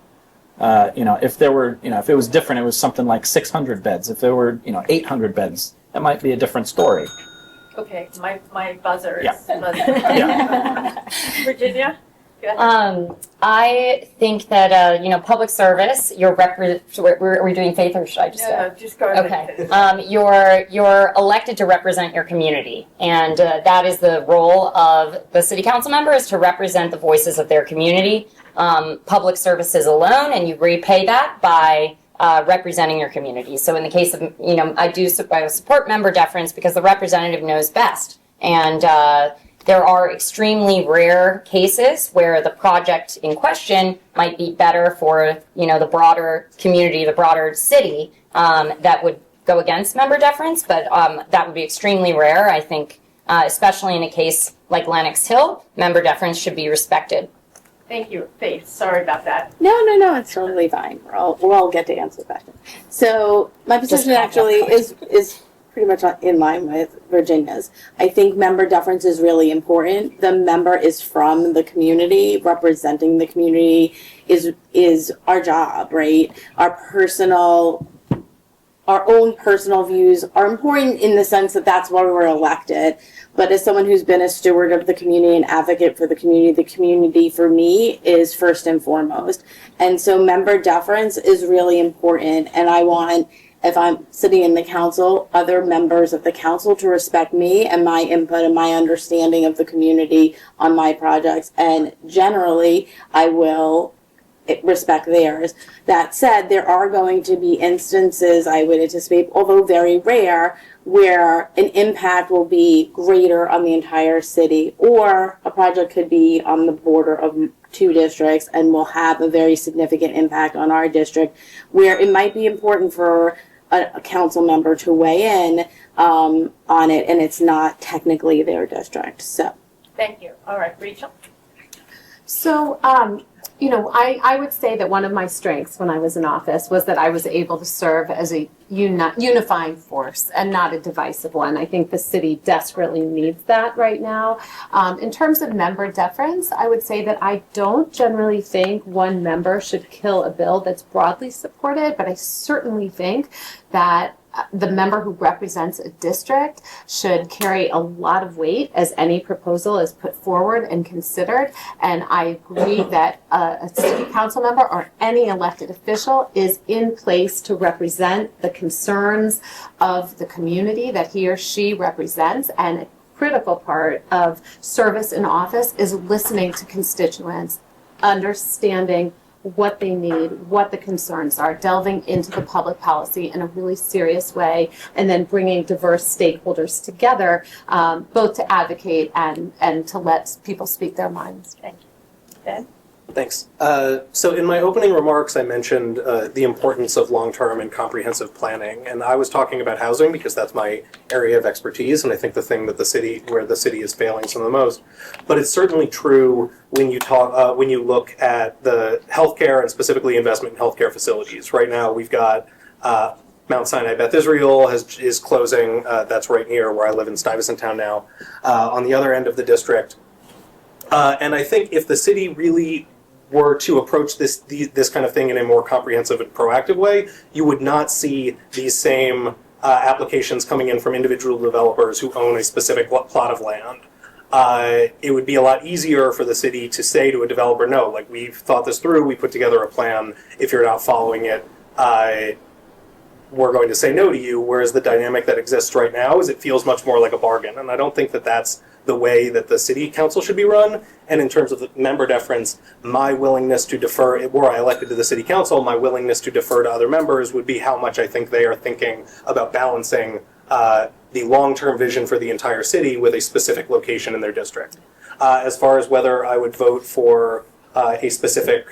If there were, if it was different, it was something like 600 beds. If there were, 800 beds, that might be a different story. Okay, my buzzer is Yeah. buzzing. Yeah. Virginia? Go ahead. I think that public service. Are we doing faith, or should I just say? No, just go ahead. Okay. You're elected to represent your community, and that is the role of the city council member, is to represent the voices of their community. Public services alone, and you repay that by representing your community. So in the case of, I support member deference because the representative knows best, and there are extremely rare cases where the project in question might be better for, the broader community, the broader city, that would go against member deference, but that would be extremely rare. I think, especially in a case like Lenox Hill, member deference should be respected. Thank you, Faith. Sorry about that. No, it's totally fine. We'll all get to answer the question. So my position Just actually is pretty much in line with Virginia's. I think member deference is really important. The member is from the community. Representing the community is our job, right? Our own personal views are important in the sense that that's why we're elected. But as someone who's been a steward of the community and advocate for the community for me is first and foremost. And so member deference is really important. And I want, if I'm sitting in the council, other members of the council to respect me and my input and my understanding of the community on my projects. And generally, I will respect theirs. That said, there are going to be instances, I would anticipate, although very rare, where an impact will be greater on the entire city, or a project could be on the border of two districts and will have a very significant impact on our district, where it might be important for a council member to weigh in on it, and it's not technically their district. So, Thank you. All right, Rachel? So, I would say that one of my strengths when I was in office was that I was able to serve as a unifying force and not a divisive one. I think the city desperately needs that right now. In terms of member deference, I would say that I don't generally think one member should kill a bill that's broadly supported, but I certainly think that the member who represents a district should carry a lot of weight as any proposal is put forward and considered. And I agree that a city council member or any elected official is in place to represent the concerns of the community that he or she represents. And a critical part of service in office is listening to constituents, understanding what they need, what the concerns are, delving into the public policy in a really serious way, and then bringing diverse stakeholders together, both to advocate and to let people speak their minds. Thank you. Ben? Thanks. So in my opening remarks, I mentioned the importance of long-term and comprehensive planning, and I was talking about housing because that's my area of expertise, and I think the thing that where the city is failing some of the most. But it's certainly true when you look at the healthcare and specifically investment in healthcare facilities. Right now, we've got Mount Sinai Beth Israel is closing. That's right near where I live in Stuyvesant Town now, on the other end of the district. And I think if the city really were to approach this kind of thing in a more comprehensive and proactive way, you would not see these same applications coming in from individual developers who own a specific plot of land. It would be a lot easier for the city to say to a developer, no, like, we've thought this through, we put together a plan, if you're not following it, we're going to say no to you, whereas the dynamic that exists right now is it feels much more like a bargain. And I don't think that that's the way that the city council should be run. And in terms of the member deference, my willingness to defer, were I elected to the city council, my willingness to defer to other members would be how much I think they are thinking about balancing the long-term vision for the entire city with a specific location in their district. As far as whether I would vote for a specific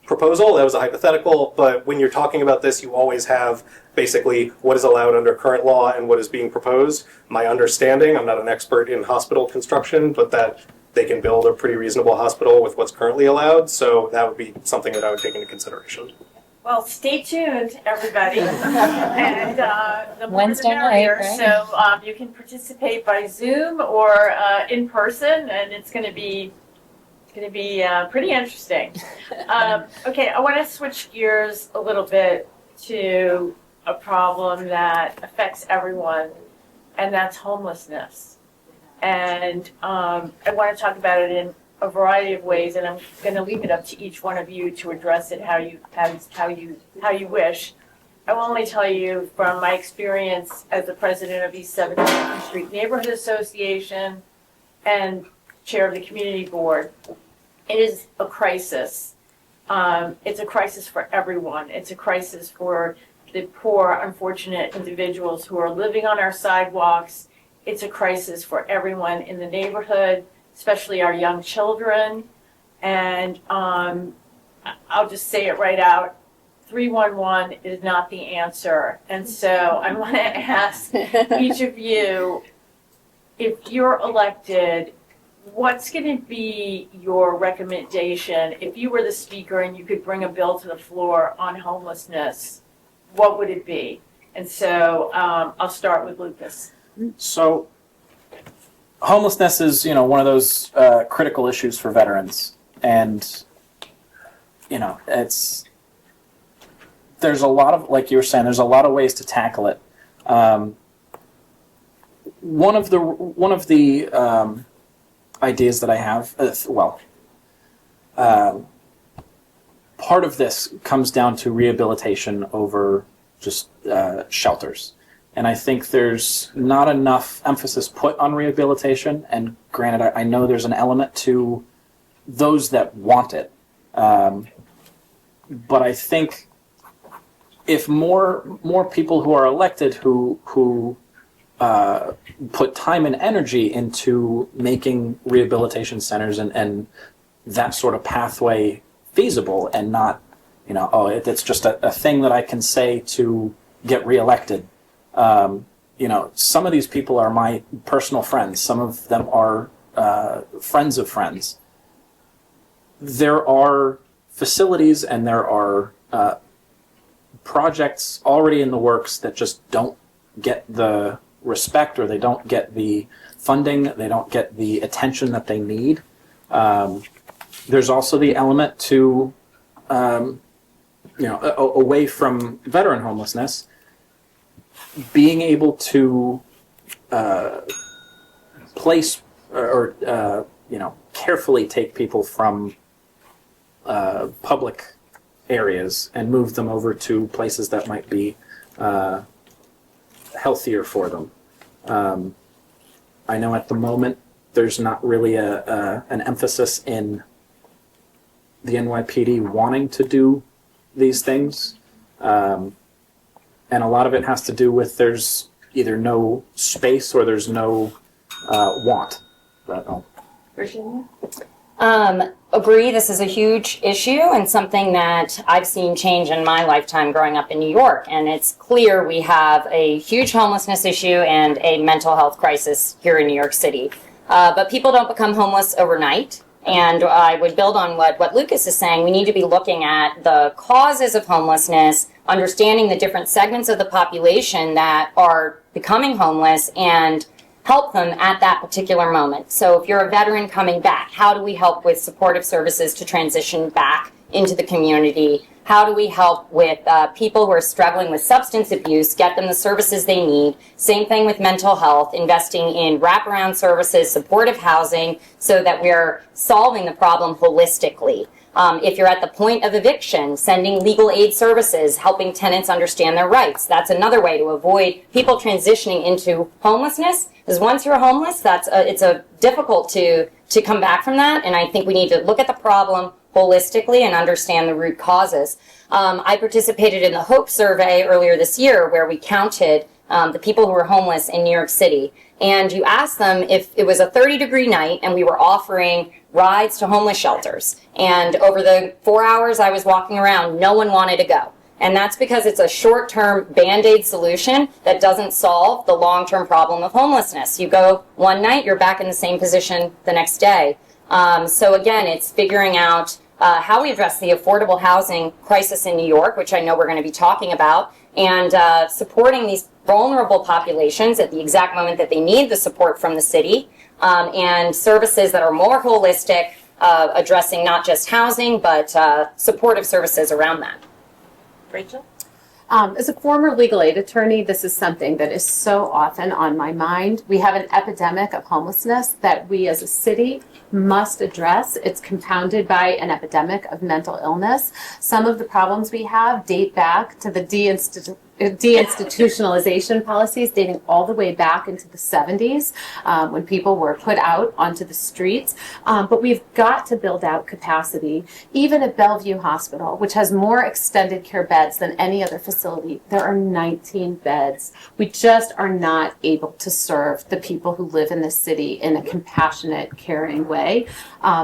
proposal, that was a hypothetical, but when you're talking about this, you always have basically what is allowed under current law and what is being proposed. My understanding, I'm not an expert in hospital construction, but that they can build a pretty reasonable hospital with what's currently allowed, so that would be something that I would take into consideration. Well, stay tuned, everybody. And the more Wednesday the merrier. night, So you can participate by Zoom or in person, and it's going to be pretty interesting. Okay, I want to switch gears a little bit to a problem that affects everyone, and that's homelessness. And I want to talk about it in a variety of ways, and I'm going to leave it up to each one of you to address it how you wish. I will only tell you from my experience as the president of East 72nd Street Neighborhood Association and chair of the community board. It is a crisis. It's a crisis for everyone. It's a crisis for the poor, unfortunate individuals who are living on our sidewalks. It's a crisis for everyone in the neighborhood, especially our young children. And I'll just say it right out. 311 is not the answer. And so I want to ask each of you, if you're elected, what's going to be your recommendation? If you were the speaker and you could bring a bill to the floor on homelessness, what would it be? And so I'll start with Lucas. So homelessness is, one of those critical issues for veterans. And, there's a lot of, like you were saying, there's a lot of ways to tackle it. One of the ideas that I have, part of this comes down to rehabilitation over just shelters. And I think there's not enough emphasis put on rehabilitation. And granted, I know there's an element to those that want it. But I think if more people who are elected who put time and energy into making rehabilitation centers and that sort of pathway feasible and not, it's just a thing that I can say to get reelected. Some of these people are my personal friends. Some of them are friends of friends. There are facilities and there are projects already in the works that just don't get the respect, or they don't get the funding, they don't get the attention that they need. There's also the element to, away from veteran homelessness, being able to place or carefully take people from public areas and move them over to places that might be healthier for them. I know at the moment there's not really an emphasis in the NYPD wanting to do these things. And a lot of it has to do with there's either no space or there's no want. Virginia? Agree, this is a huge issue and something that I've seen change in my lifetime growing up in New York. And it's clear we have a huge homelessness issue and a mental health crisis here in New York City. But people don't become homeless overnight. And I would build on what Lucas is saying. We need to be looking at the causes of homelessness, understanding the different segments of the population that are becoming homeless, and help them at that particular moment. So if you're a veteran coming back, how do we help with supportive services to transition back into the community? How do we help with people who are struggling with substance abuse, get them the services they need? Same thing with mental health, investing in wraparound services, supportive housing, so that we're solving the problem holistically. If you're at the point of eviction, sending legal aid services, helping tenants understand their rights. That's another way to avoid people transitioning into homelessness. Because once you're homeless, it's difficult to come back from that. And I think we need to look at the problem holistically and understand the root causes. I participated in the HOPE survey earlier this year where we counted the people who were homeless in New York City. And you asked them if it was a 30-degree night and we were offering rides to homeless shelters. And over the 4 hours I was walking around, no one wanted to go. And that's because it's a short-term Band-Aid solution that doesn't solve the long-term problem of homelessness. You go one night, you're back in the same position the next day. So again, it's figuring out how we address the affordable housing crisis in New York, which I know we're going to be talking about, and supporting these vulnerable populations at the exact moment that they need the support from the city, and services that are more holistic, addressing not just housing, but supportive services around that. Rachel? As a former legal aid attorney, this is something that is so often on my mind. We have an epidemic of homelessness that we as a city must address. It's compounded by an epidemic of mental illness. Some of the problems we have date back to the deinstitutionalization policies dating all the way back into the 70s when people were put out onto the streets. But we've got to build out capacity. Even at Bellevue Hospital, which has more extended care beds than any other facility, there are 19 beds. We just are not able to serve the people who live in this city in a compassionate, caring way.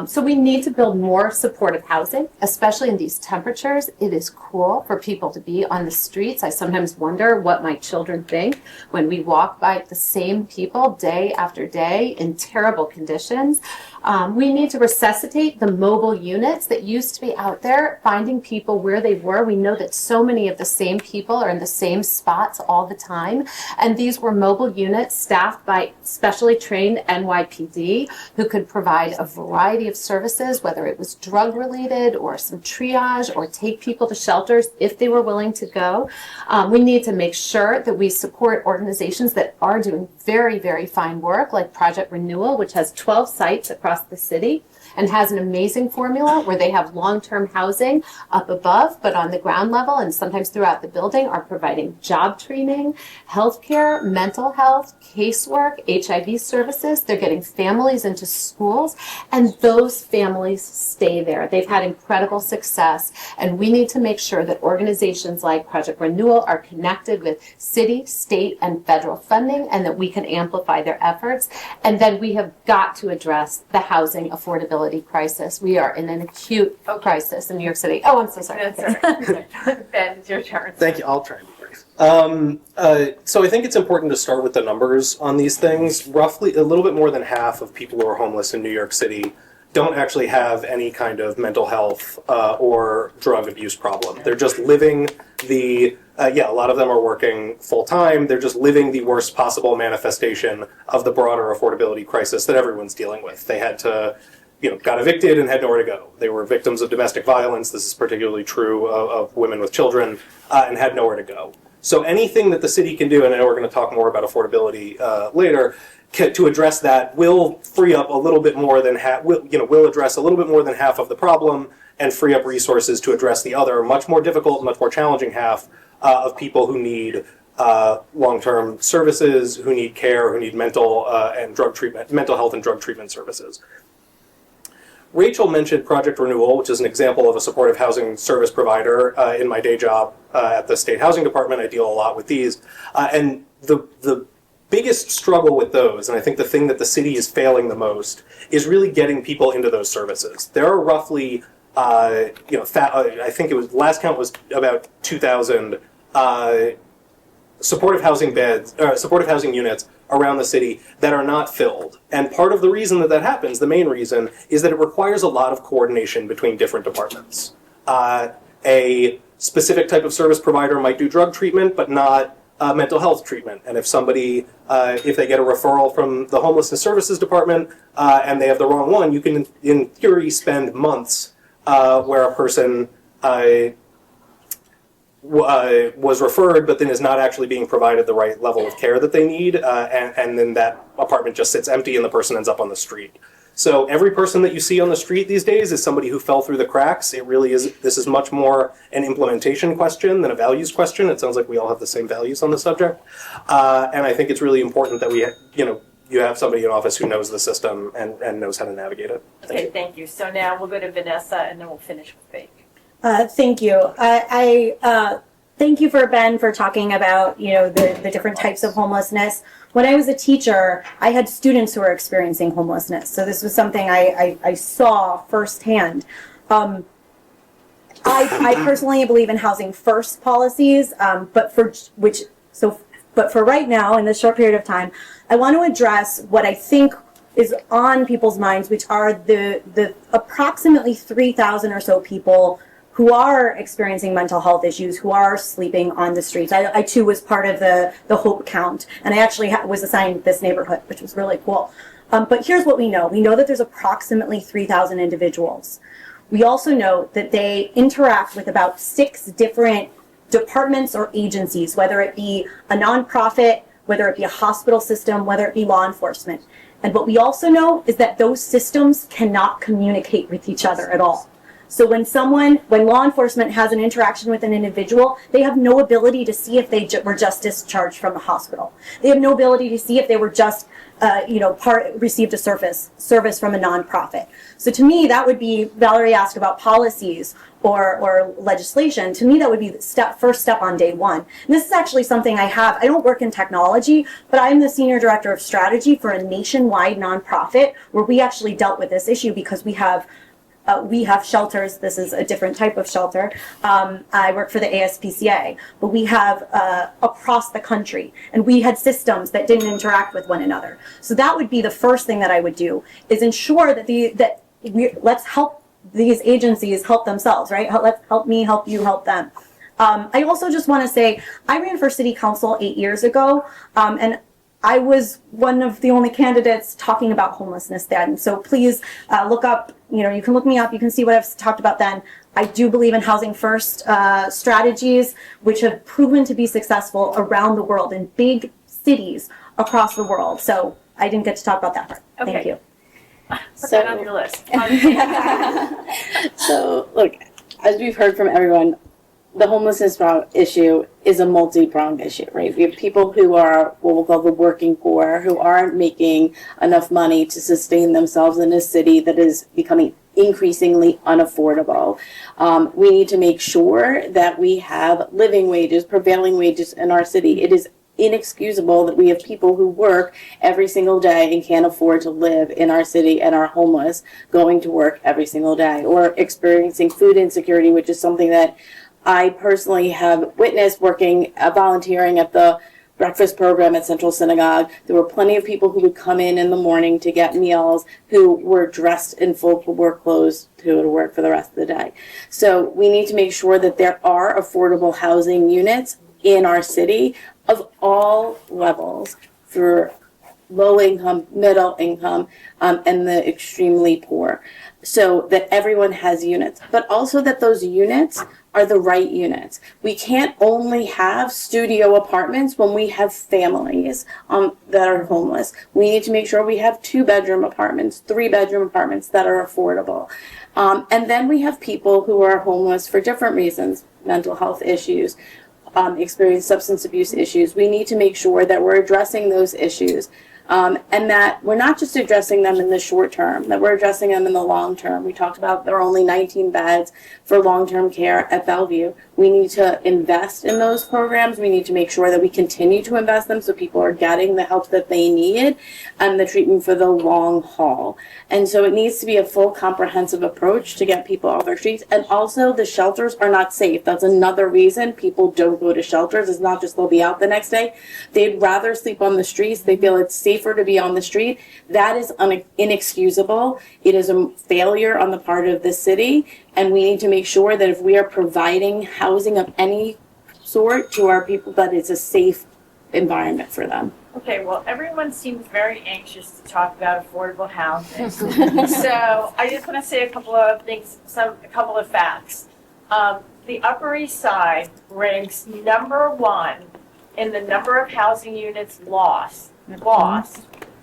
So we need to build more supportive housing, especially in these temperatures. It is cruel for people to be on the streets. I sometimes wonder what my children think when we walk by the same people day after day in terrible conditions. We need to resuscitate the mobile units that used to be out there, finding people where they were. We know that so many of the same people are in the same spots all the time. And these were mobile units staffed by specially trained NYPD who could provide a variety of services, whether it was drug related or some triage or take people to shelters if they were willing to go. We need to make sure that we support organizations that are doing very, very fine work, like Project Renewal, which has 12 sites across the city and has an amazing formula where they have long-term housing up above, but on the ground level and sometimes throughout the building are providing job training, healthcare, mental health, casework, HIV services. They're getting families into schools, and those families stay there. They've had incredible success, and we need to make sure that organizations like Project Renewal are connected with city, state, and federal funding, and that we can amplify their efforts. And then we have got to address the housing affordability crisis. We are in an acute crisis in New York City. Oh, I'm so sorry. That's all right. Ben, it's your turn. Thank you. I'll try and be brief. So I think it's important to start with the numbers on these things. Roughly, a little bit more than half of people who are homeless in New York City don't actually have any kind of mental health or drug abuse problem. They're just living a lot of them are working full time. They're just living the worst possible manifestation of the broader affordability crisis that everyone's dealing with. They had to, got evicted and had nowhere to go. They were victims of domestic violence. This is particularly true of women with children, and had nowhere to go. So anything that the city can do, and I know we're going to talk more about affordability later, to address that will free up a little bit more than will address a little bit more than half of the problem and free up resources to address the other much more difficult, much more challenging half of people who need long-term services, who need care, who need mental health and drug treatment services. Rachel mentioned Project Renewal, which is an example of a supportive housing service provider. In my day job at the State Housing Department, I deal a lot with these. And the biggest struggle with those, and I think the thing that the city is failing the most, is really getting people into those services. There are roughly, I think it was, last count was about 2,000 supportive housing units around the city that are not filled. And part of the reason that happens, the main reason, is that it requires a lot of coordination between different departments. A specific type of service provider might do drug treatment, but not mental health treatment. And if somebody, if they get a referral from the Homelessness Services Department and they have the wrong one, you can, in theory, spend months where a person was referred, but then is not actually being provided the right level of care that they need, and then that apartment just sits empty and the person ends up on the street. So every person that you see on the street these days is somebody who fell through the cracks. It really is, this is much more an implementation question than a values question. It sounds like we all have the same values on the subject. And I think it's really important that we, you have somebody in office who knows the system and knows how to navigate it. Okay, thank you. So now we'll go to Vanessa and then we'll finish with Faith. Thank you. Thank you for Ben for talking about the different types of homelessness. When I was a teacher, I had students who were experiencing homelessness, so this was something I saw firsthand. I personally believe in housing first policies, but for right now, in this short period of time, I want to address what I think is on people's minds, which are the approximately 3,000 or so people who are experiencing mental health issues, who are sleeping on the streets. I too was part of the Hope Count, and I actually was assigned this neighborhood, which was really cool. But here's what we know. We know that there's approximately 3,000 individuals. We also know that they interact with about 6 different departments or agencies, whether it be a nonprofit, whether it be a hospital system, whether it be law enforcement. And what we also know is that those systems cannot communicate with each other at all. So when law enforcement has an interaction with an individual, they have no ability to see if they were just discharged from the hospital. They have no ability to see if they were just, received a service from a nonprofit. So to me, that would be, Valerie asked about policies or legislation. To me, that would be the first step on day one. And this is actually something I don't work in technology, but I'm the senior director of strategy for a nationwide nonprofit where we actually dealt with this issue because we have shelters. This is a different type of shelter. I work for the ASPCA, but we have across the country, and we had systems that didn't interact with one another. So that would be the first thing that I would do, is ensure that let's help these agencies help themselves, right? Let's help me, help you, help them. I also just want to say, I ran for city council 8 years ago, and I was one of the only candidates talking about homelessness then. So please look up, you can look me up, you can see what I've talked about then. I do believe in housing first strategies, which have proven to be successful around the world in big cities across the world. So I didn't get to talk about that part. Okay. Thank you. Put that on your list. So, look, as we've heard from everyone, the homelessness issue is a multi-pronged issue, right? We have people who are what we'll call the working poor, who aren't making enough money to sustain themselves in a city that is becoming increasingly unaffordable. We need to make sure that we have living wages, prevailing wages in our city. It is inexcusable that we have people who work every single day and can't afford to live in our city and are homeless going to work every single day, or experiencing food insecurity, which is something that I personally have witnessed volunteering at the breakfast program at Central Synagogue. There were plenty of people who would come in the morning to get meals who were dressed in full work clothes to go to work for the rest of the day. So we need to make sure that there are affordable housing units in our city of all levels for low income, middle income, and the extremely poor, so that everyone has units, but also that those units are the right units. We can't only have studio apartments when we have families that are homeless. We need to make sure we have 2-bedroom apartments, 3-bedroom apartments that are affordable. And then we have people who are homeless for different reasons, mental health issues, experience substance abuse issues. We need to make sure that we're addressing those issues. And that we're not just addressing them in the short term, that we're addressing them in the long term. We talked about there are only 19 beds for long-term care at Bellevue. We need to invest in those programs. We need to make sure that we continue to invest them so people are getting the help that they need and the treatment for the long haul. And so it needs to be a full comprehensive approach to get people off their streets. And also the shelters are not safe. That's another reason people don't go to shelters. It's not just they'll be out the next day. They'd rather sleep on the streets. They feel it's safer to be on the street. That is inexcusable. It is a failure on the part of the city. And we need to make sure that if we are providing housing of any sort to our people, that it's a safe environment for them. Okay, well, everyone seems very anxious to talk about affordable housing. So I just want to say a couple of things, a couple of facts. The Upper East Side ranks #1 in the number of housing units lost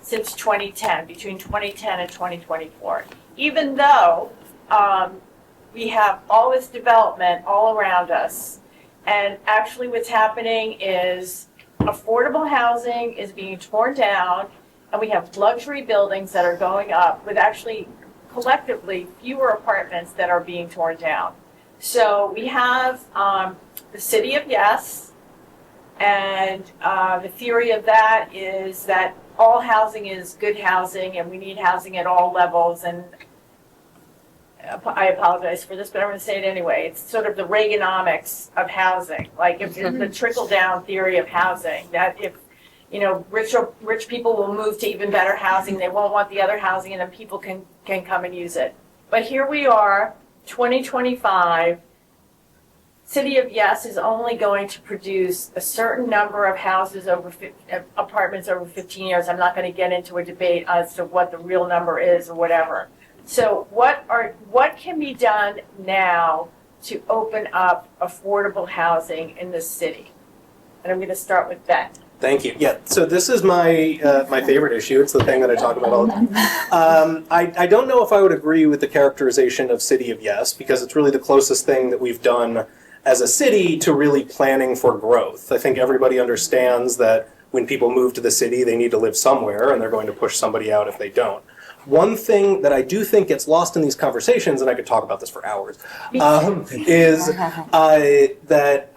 since 2010, between 2010 and 2024. Even though we have all this development all around us, and actually what's happening is affordable housing is being torn down, and we have luxury buildings that are going up with actually collectively fewer apartments that are being torn down. So we have the City of Yes, and the theory of that is that all housing is good housing, and we need housing at all levels. And I apologize for this, but I'm going to say it anyway. It's sort of the Reaganomics of housing, like if it's the trickle-down theory of housing. That if rich people will move to even better housing, they won't want the other housing, and then people can come and use it. But here we are, 2025. City of Yes is only going to produce a certain number of houses apartments over 15 years. I'm not going to get into a debate as to what the real number is or whatever. So what can be done now to open up affordable housing in this city? And I'm going to start with Ben. Thank you. Yeah, so this is my my favorite issue. It's the thing that I talk about all the time. I don't know if I would agree with the characterization of City of Yes, because it's really the closest thing that we've done as a city to really planning for growth. I think everybody understands that when people move to the city, they need to live somewhere, and they're going to push somebody out if they don't. One thing that I do think gets lost in these conversations, and I could talk about this for hours, is that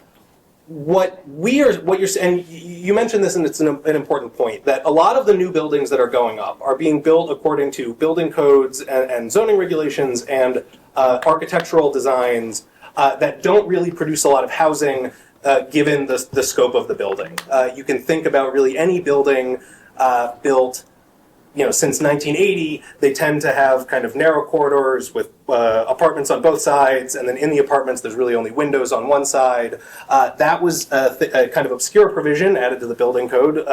what you're saying, and you mentioned this, and it's an important point, that a lot of the new buildings that are going up are being built according to building codes and zoning regulations and architectural designs that don't really produce a lot of housing given the scope of the building. You can think about really any building built since 1980, they tend to have kind of narrow corridors with apartments on both sides, and then in the apartments there's really only windows on one side. That was a kind of obscure provision added to the building code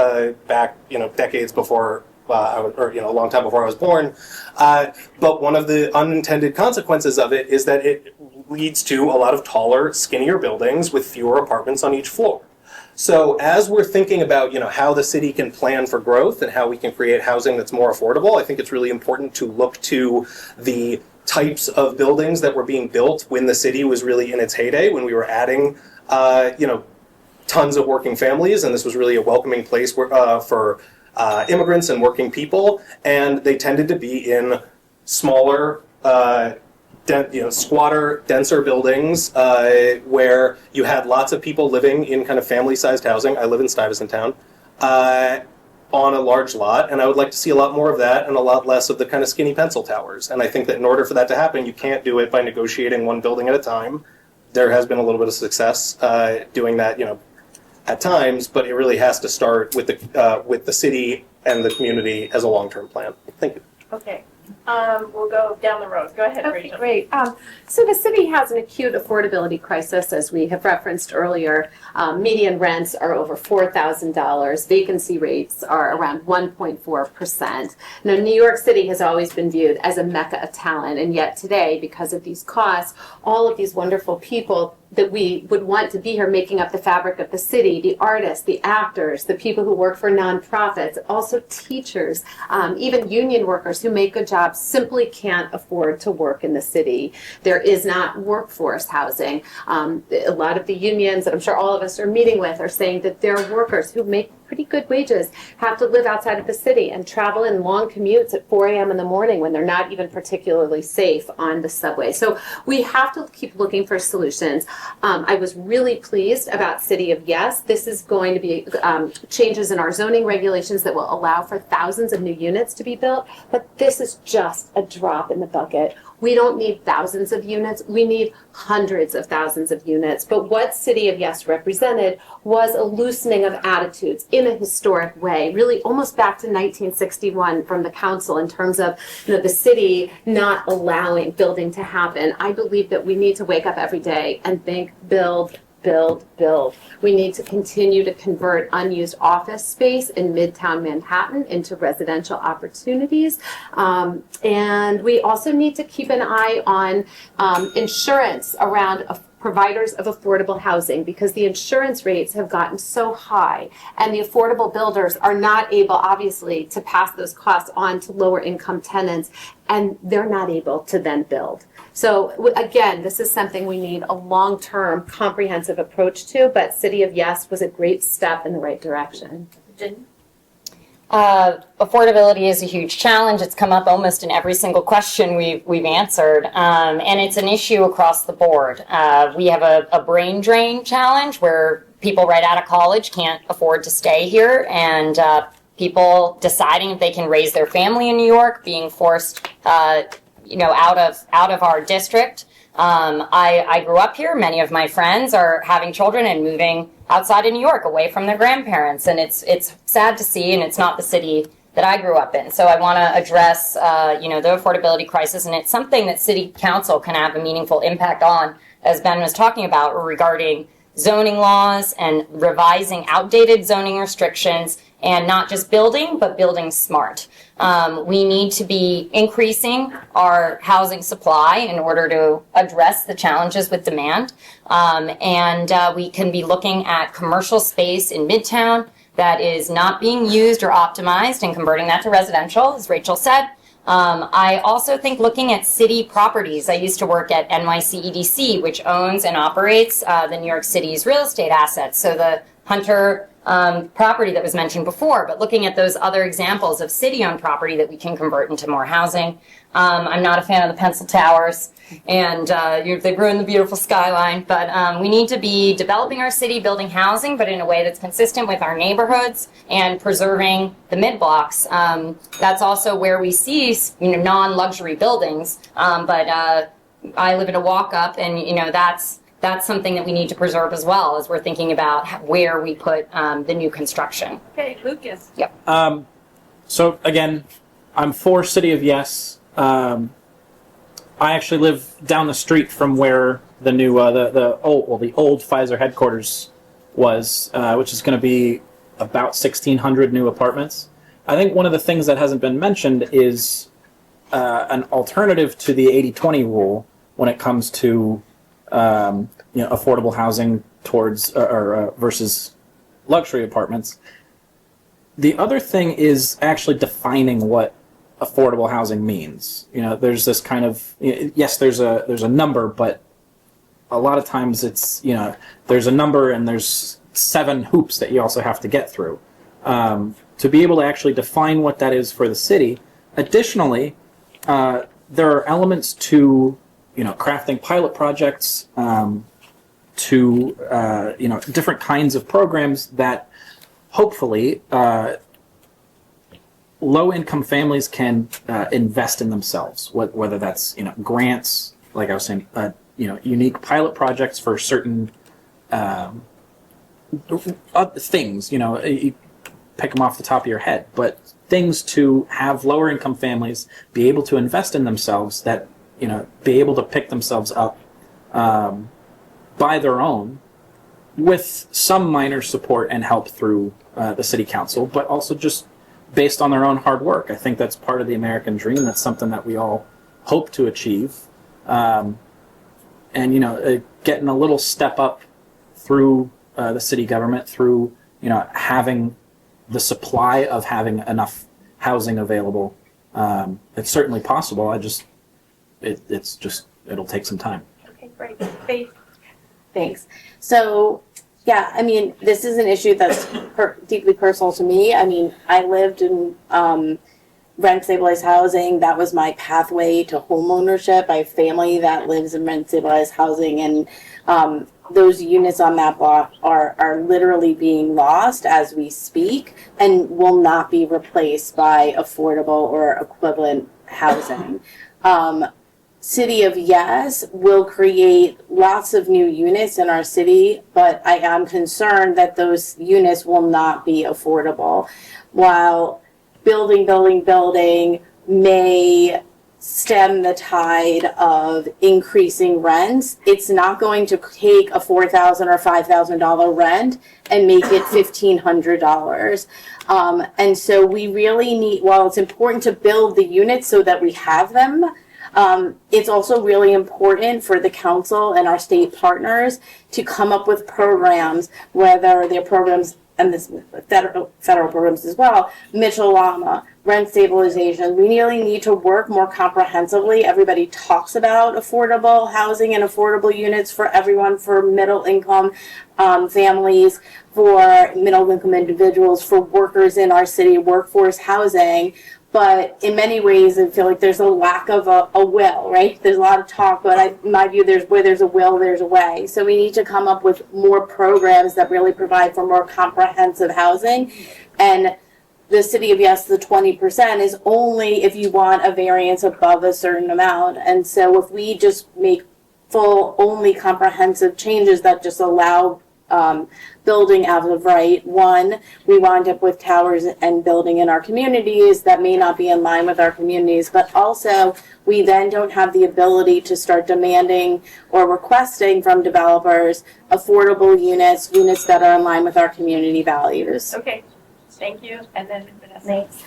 back decades before a long time before I was born. But one of the unintended consequences of it is that it leads to a lot of taller, skinnier buildings with fewer apartments on each floor. So as we're thinking about how the city can plan for growth and how we can create housing that's more affordable, I think it's really important to look to the types of buildings that were being built when the city was really in its heyday, when we were adding tons of working families, and this was really a welcoming place for immigrants and working people, and they tended to be in smaller squatter, denser buildings where you had lots of people living in kind of family-sized housing. I live in Stuyvesant Town, on a large lot, and I would like to see a lot more of that and a lot less of the kind of skinny pencil towers. And I think that in order for that to happen, you can't do it by negotiating one building at a time. There has been a little bit of success doing that, at times, but it really has to start with the city and the community as a long-term plan. Thank you. Okay. We'll go down the road. Go ahead, Okay, Rachel. great. So the city has an acute affordability crisis, as we have referenced earlier. Median rents are over $4,000. Vacancy rates are around 1.4%. Now, New York City has always been viewed as a mecca of talent, and yet today, because of these costs, all of these wonderful people that we would want to be here making up the fabric of the city, the artists, the actors, the people who work for nonprofits, also teachers, even union workers who make good jobs simply can't afford to work in the city. There is not workforce housing. A lot of the unions that I'm sure all of us are meeting with are saying that their workers who make pretty good wages have to live outside of the city and travel in long commutes at 4 a.m. in the morning when they're not even particularly safe on the subway. So we have to keep looking for solutions. I was really pleased about City of Yes. This is going to be changes in our zoning regulations that will allow for thousands of new units to be built, but this is just a drop in the bucket. We don't need thousands of units, we need hundreds of thousands of units. But what City of Yes represented was a loosening of attitudes in a historic way, really almost back to 1961 from the council in terms of the city not allowing building to happen. I believe that we need to wake up every day and think, build, build, build. We need to continue to convert unused office space in Midtown Manhattan into residential opportunities. And we also need to keep an eye on insurance around providers of affordable housing because the insurance rates have gotten so high and the affordable builders are not able, obviously, to pass those costs on to lower income tenants, and they're not able to then build. So again, this is something we need a long-term comprehensive approach to, but City of Yes was a great step in the right direction. Virginia? Affordability is a huge challenge. It's come up almost in every single question we've answered, and it's an issue across the board. We have a brain drain challenge where people right out of college can't afford to stay here, and people deciding if they can raise their family in New York, being forced, out of our district. I grew up here. Many of my friends are having children and moving outside of New York, away from their grandparents, and it's sad to see, and it's not the city that I grew up in. So I want to address, the affordability crisis, and it's something that City Council can have a meaningful impact on, as Ben was talking about, regarding zoning laws and revising outdated zoning restrictions, and not just building, but building smart. We need to be increasing our housing supply in order to address the challenges with demand. We can be looking at commercial space in Midtown that is not being used or optimized and converting that to residential, as Rachel said. I also think looking at city properties. I used to work at NYCEDC, which owns and operates the New York City's real estate assets. So the Hunter property that was mentioned before, but looking at those other examples of city-owned property that we can convert into more housing. I'm not a fan of the pencil towers, and they ruin the beautiful skyline, but we need to be developing our city, building housing, but in a way that's consistent with our neighborhoods and preserving the mid-blocks. That's also where we see non-luxury buildings, but I live in a walk-up, and that's something that we need to preserve as well as we're thinking about where we put the new construction. Okay, Lucas. Yep. So again, I'm for City of Yes. I actually live down the street from where the new the old Pfizer headquarters was, which is going to be about 1,600 new apartments. I think one of the things that hasn't been mentioned is an alternative to the 80-20 rule when it comes to affordable housing towards versus luxury apartments. The other thing is actually defining what affordable housing means. There's this kind of, yes, there's a number, but a lot of times it's, there's a number and there's 7 hoops that you also have to get through to be able to actually define what that is for the city. Additionally, there are elements to crafting pilot projects, to different kinds of programs that hopefully low-income families can invest in themselves. Whether that's grants, like I was saying, unique pilot projects for certain things. You pick them off the top of your head, but things to have lower-income families be able to invest in themselves, that be able to pick themselves up by their own, with some minor support and help through the city council, but also just based on their own hard work. I think that's part of the American dream. That's something that we all hope to achieve. Getting a little step up through the city government, through having the supply of having enough housing available. It's certainly possible. It'll take some time. Okay, great. Faith. Thanks. So, yeah, this is an issue that's deeply personal to me. I lived in rent-stabilized housing. That was my pathway to home ownership. I have family that lives in rent-stabilized housing, and those units on that block are literally being lost as we speak and will not be replaced by affordable or equivalent housing. City of Yes will create lots of new units in our city, but I am concerned that those units will not be affordable. While building may stem the tide of increasing rents, it's not going to take a $4,000 or $5,000 rent and make it $1,500. And so we really need, while it's important to build the units so that we have them, It's also really important for the council and our state partners to come up with programs, whether they're programs and this federal programs as well, Mitchell-Lama, rent stabilization. We really need to work more comprehensively. Everybody talks about affordable housing and affordable units for everyone, for middle income families, for middle income individuals, for workers in our city, workforce housing. But in many ways, I feel like there's a lack of a will, right? There's a lot of talk, but in my view, where there's a will, there's a way. So we need to come up with more programs that really provide for more comprehensive housing. And the City of Yes, the 20% is only if you want a variance above a certain amount. And so if we just make full, only comprehensive changes that just allow building out of right. One, we wind up with towers and building in our communities that may not be in line with our communities, but also we then don't have the ability to start demanding or requesting from developers affordable units that are in line with our community values. Okay, thank you. And then Vanessa. Thanks.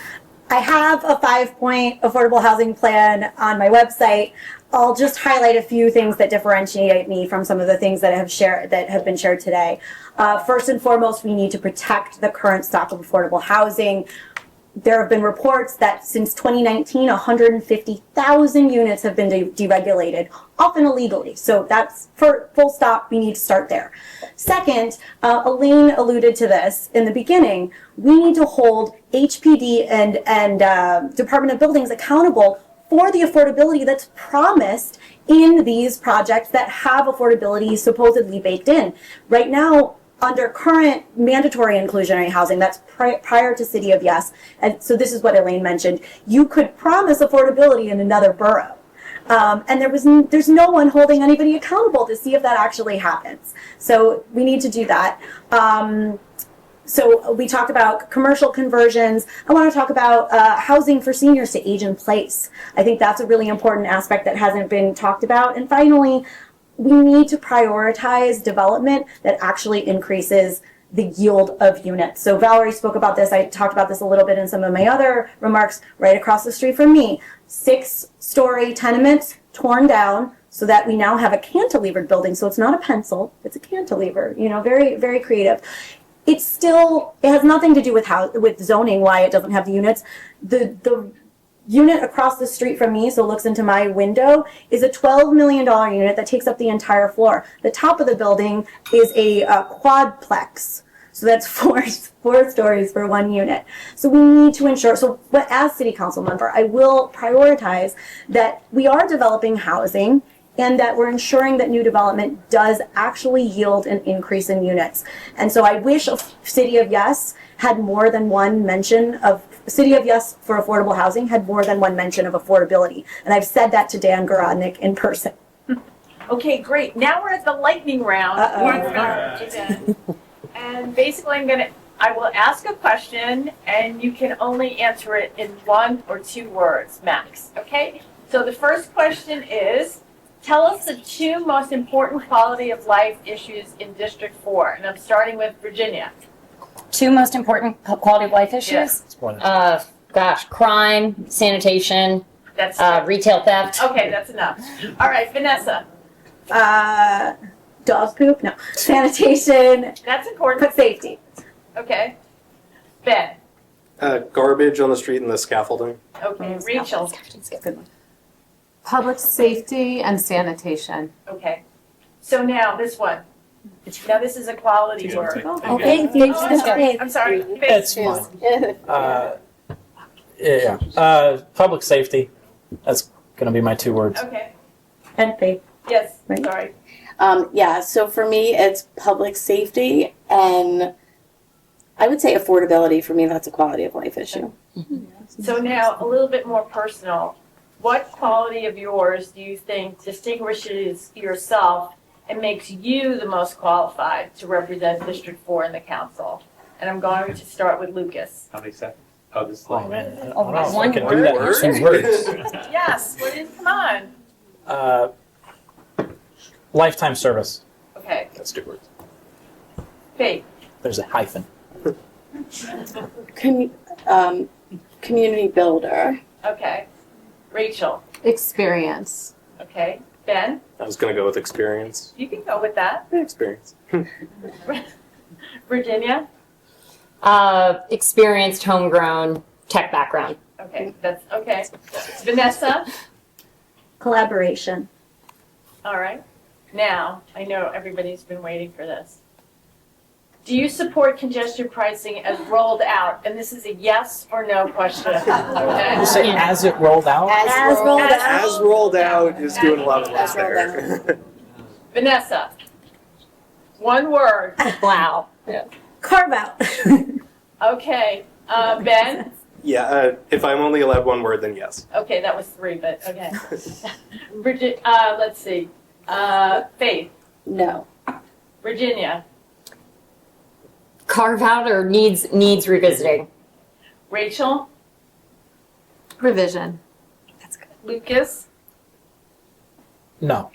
I have a 5-point affordable housing plan on my website. I'll just highlight a few things that differentiate me from some of the things that have been shared today. First and foremost, we need to protect the current stock of affordable housing. There have been reports that since 2019, 150,000 units have been deregulated, often illegally. So that's for full stop. We need to start there. Second, Elaine alluded to this in the beginning. We need to hold HPD and Department of Buildings accountable for the affordability that's promised in these projects that have affordability supposedly baked in. Right now, under current mandatory inclusionary housing, that's prior to City of Yes, and so this is what Elaine mentioned, you could promise affordability in another borough. And there's no one holding anybody accountable to see if that actually happens. So we need to do that. So we talked about commercial conversions. I want to talk about housing for seniors to age in place. I think that's a really important aspect that hasn't been talked about. And finally, we need to prioritize development that actually increases the yield of units. So Valerie spoke about this. I talked about this a little bit in some of my other remarks. Right across the street from me, 6-story tenements torn down so that we now have a cantilevered building. So it's not a pencil, it's a cantilever. You know, very, very creative. It has nothing to do with zoning, why it doesn't have the units. The unit across the street from me, so looks into my window, is a $12 million unit that takes up the entire floor. The top of the building is a quadplex. So that's four stories for one unit. So we need to ensure, but as city council member, I will prioritize that we are developing housing and that we're ensuring that new development does actually yield an increase in units. And so I wish City of Yes had more than one mention of, City of Yes for affordable housing had more than one mention of affordability. And I've said that to Dan Garodnick in person. Okay, great. Now we're at the lightning round. And basically I will ask a question and you can only answer it in 1 or 2 words max, okay? So the first question is, tell us the 2 most important quality of life issues in District 4. And I'm starting with Virginia. 2 most important quality of life issues? Yes. Crime, sanitation, That's retail theft. okay, that's enough. All right, Vanessa. Dog poop? No. Sanitation, That's important. but safety. Okay. Ben. Garbage on the street and the scaffolding. Okay. Rachel. Good one. Public safety and sanitation. Okay. So now this one. Now this is a quality word. Okay. I'm sorry. It's fine. Public safety. That's going to be my 2 words. Okay. And faith. Yes. Right. Sorry. So for me, it's public safety, and I would say affordability. For me, that's a quality of life issue. So now a little bit more personal. What quality of yours do you think distinguishes yourself and makes you the most qualified to represent District 4 in the council? And I'm going to start with Lucas. How many seconds? Oh, this is Oh like, man, I Oh, don't know if I one can do that word? with 2 words. Yes. What is? Come on. Lifetime service. Okay. That's 2 words. Faith. There's a hyphen. Community builder. Okay. Rachel. Experience. Okay. Ben, I was going to go with experience. you can go with that. Experience. Virginia? Experienced, homegrown, tech background. Okay, that's okay. Vanessa? Collaboration. All right. Now, I know everybody's been waiting for this. Do you support congestion pricing as rolled out? And this is a yes or no question. Okay. You say as it rolled out? As rolled out. As rolled out is doing a lot of work there. Vanessa, one word. Wow. Carve out. Okay. Ben? Yeah, if I'm only allowed one word, then yes. Okay, that was three, but okay. Bridget, let's see. Faith, No. Virginia, Carve out or needs revisiting? Rachel, Revision. Lucas. No.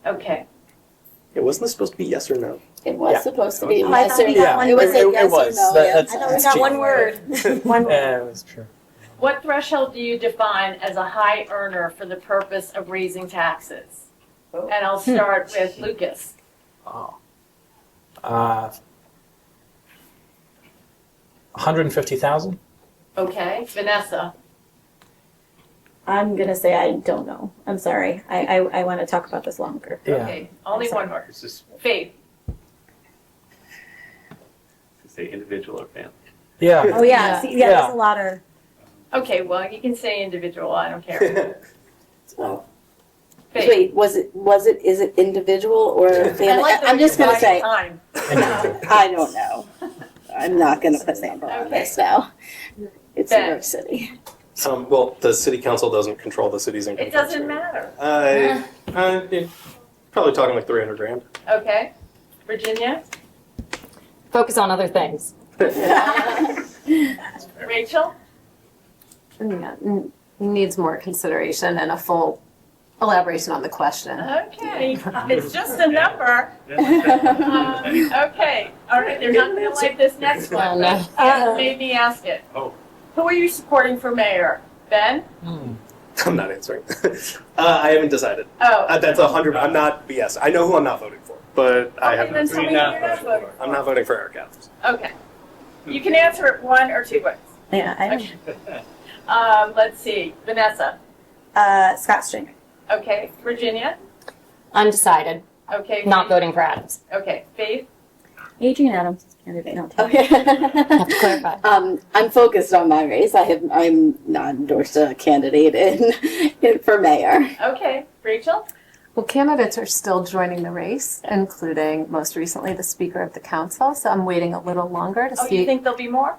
Okay. It wasn't this supposed to be yes or no? It was Yeah. supposed to be Oh, I yes thought or we no. got one It was word. a yes It was. or no. That- yeah. that's- I thought we that's got cheating. one word. One word. Yeah, that's true. What threshold do you define as a high earner for the purpose of raising taxes? And I'll start with Lucas. Oh. 150,000? Okay. Vanessa. I'm gonna say I don't know. I'm sorry. I want to talk about this longer. Yeah. Okay. Only one word. It's just Faith. to say individual or family. Yeah. Oh yeah. Yeah. See, yeah, Yeah. there's a lot of. Okay, well, you can say individual. I don't care. Oh. Faith. Wait, is it individual or I family? like the I'm just gonna right say, time. I don't know. I'm not gonna put a number on Okay. this now. It's New Ben. York City. Well, the city council doesn't control the city's income. It tax doesn't rate. matter. Yeah, probably talking like 300 grand. Okay. Virginia. Focus on other things. Rachel. Yeah, needs more consideration and a full elaboration on the question. Okay. It's just a number. Okay. All right. They're not going to like this next one. Oh, no. But made me ask it. Oh. Who are you supporting for mayor? Ben? I'm not answering. I haven't decided. Oh. That's 100. I'm not. Yes, I know who I'm not voting for, but I Okay, haven't. then tell me who you're not voting I'm not voting for Eric Adams. for. Okay. You can answer it one or two ways. Yeah. I don't. Okay. Let's see. Vanessa. Scott Stringer. Okay. Virginia. Undecided. Okay. Not voting for Adams. Okay. Faith. Adrian Adams is candidate. Not Okay. Have to clarify. I'm focused on my race. I'm not endorsed a candidate for mayor. Okay. Rachel. Well, candidates are still joining the race, including most recently the Speaker of the Council. So I'm waiting a little longer to Oh, see. you think there'll be more?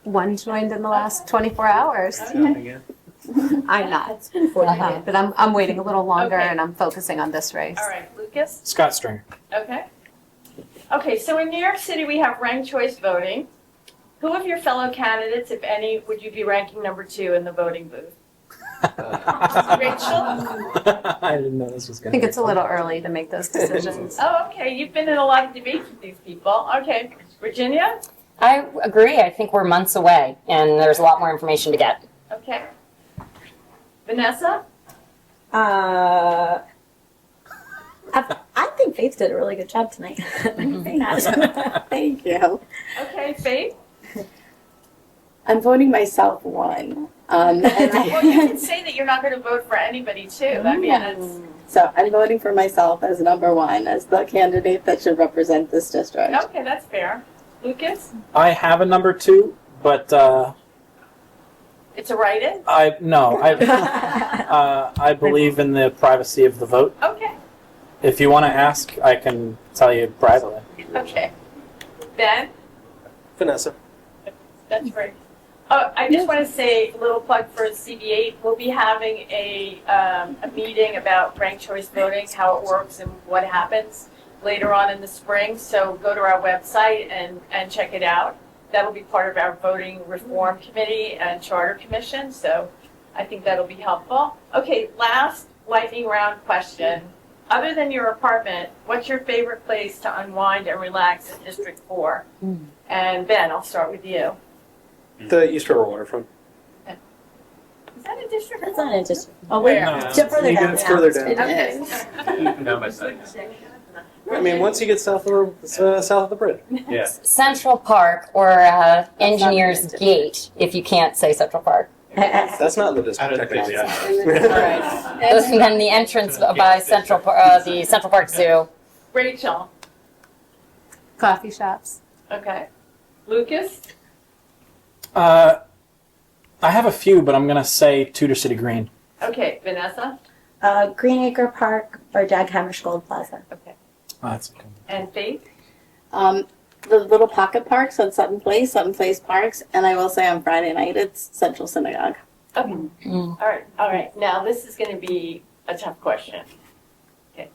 One joined in the last 24 hours. Again? I'm not. But I'm waiting a little longer Okay. and I'm focusing on this race. All right. Lucas. Scott Stringer. Okay. Okay, so in New York City, we have ranked choice voting. Who of your fellow candidates, if any, would you be ranking number 2 in the voting booth? Rachel? I didn't know this was I going think it's a little early to make those decisions. Oh, okay, you've been in a lot of debates with these people. Okay, Virginia? I agree. I think we're months away, and there's a lot more information to get. Okay. Vanessa? I think Faith did a really good job tonight. Thank you. Okay, Faith? I'm voting myself one. Well, you can say that you're not going to vote for anybody, too. I mean, it's, So I'm voting for myself as number one, as the candidate that should represent this district. okay, that's fair. Lucas? I have a number 2, but It's a write-in? I believe in the privacy of the vote. Okay, If you want to ask, I can tell you privately. okay. Ben? Vanessa. That's great. I just want to say a little plug for CB8. We'll be having a meeting about ranked choice voting, how it works and what happens later on in the spring. So go to our website and check it out. That'll be part of our voting reform committee and charter commission. So I think that'll be helpful. Okay, last lightning round question. Other than your apartment, what's your favorite place to unwind and relax in District 4? And Ben, I'll start with you. The East River waterfront. that a district? That's not a district. Oh, wait, Where? just further down. It's further down. Okay. No, my son. I mean, once you get south of the bridge. Yeah. Central Park or Engineers Gate, if you can't say Central Park. That's not in the I district. don't think technically. so. All right. And then the entrance by the Central Park Zoo. Rachel, Coffee shops. okay. Lucas? I have a few, but I'm gonna say Tudor City Green. Okay, Vanessa? Greenacre Park or Dag Hammarskjöld Plaza. Okay. Oh, that's And Faith? The little pocket parks on Sutton Place Parks, and I will say on Friday night it's Central Synagogue. Okay. Mm. All right. Now, this is going to be a tough question. Okay.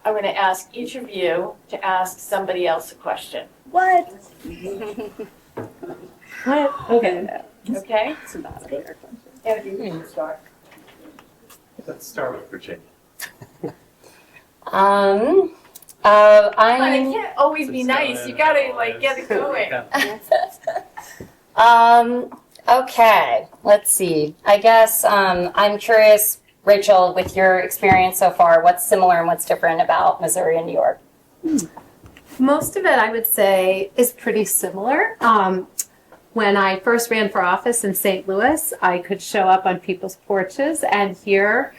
I'm going to ask each of you to ask somebody else a question. What? What? Okay. Okay? It's not a fair question. And you can start. Let's start with Virginia. But it I'm can't always be nice. You got to, like, get it going. okay. Let's see. I guess I'm curious, Rachel, with your experience so far, what's similar and what's different about Missouri and New York? Most of it, I would say, is pretty similar. When I first ran for office in St. Louis, I could show up on people's porches, and here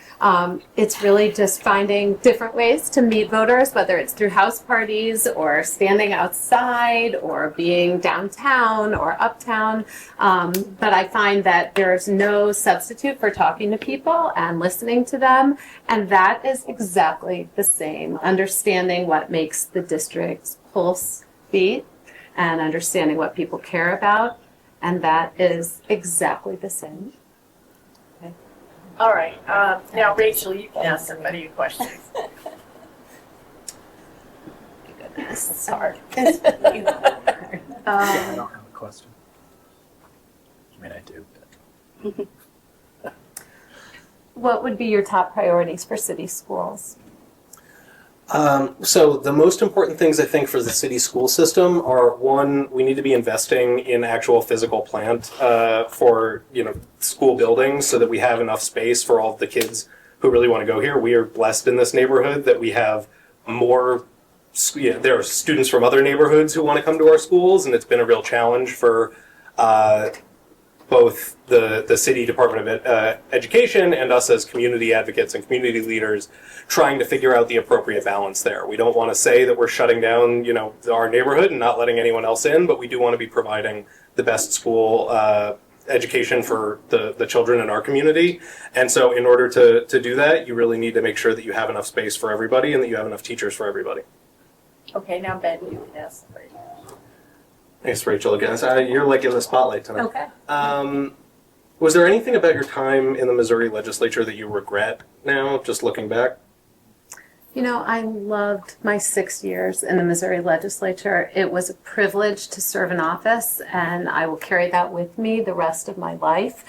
it's really just finding different ways to meet voters, whether it's through house parties or standing outside or being downtown or uptown. But I find that there's no substitute for talking to people and listening to them, and that is exactly the same, understanding what makes the district's pulse beat and understanding what people care about, and that is exactly the same. All right. Now, Rachel, you can ask somebody a question. Goodness, it's hard. I don't have a question. I mean, I do. But... What would be your top priorities for city schools? So the most important things I think for the city school system are, one, we need to be investing in actual physical plant for school buildings so that we have enough space for all of the kids who really want to go here. We are blessed in this neighborhood that we have more. There are students from other neighborhoods who want to come to our schools, and it's been a real challenge for both the city Department of Education and us as community advocates and community leaders trying to figure out the appropriate balance there. We don't want to say that we're shutting down, our neighborhood and not letting anyone else in, but we do want to be providing the best school education for the children in our community. And so in order to do that, you really need to make sure that you have enough space for everybody and that you have enough teachers for everybody. Okay, now Ben, you can ask somebody. Thanks, Rachel. Again, you're like in the spotlight tonight. Okay. Was there anything about your time in the Missouri legislature that you regret now, just looking back? I loved my 6 years in the Missouri legislature. It was a privilege to serve in office, and I will carry that with me the rest of my life.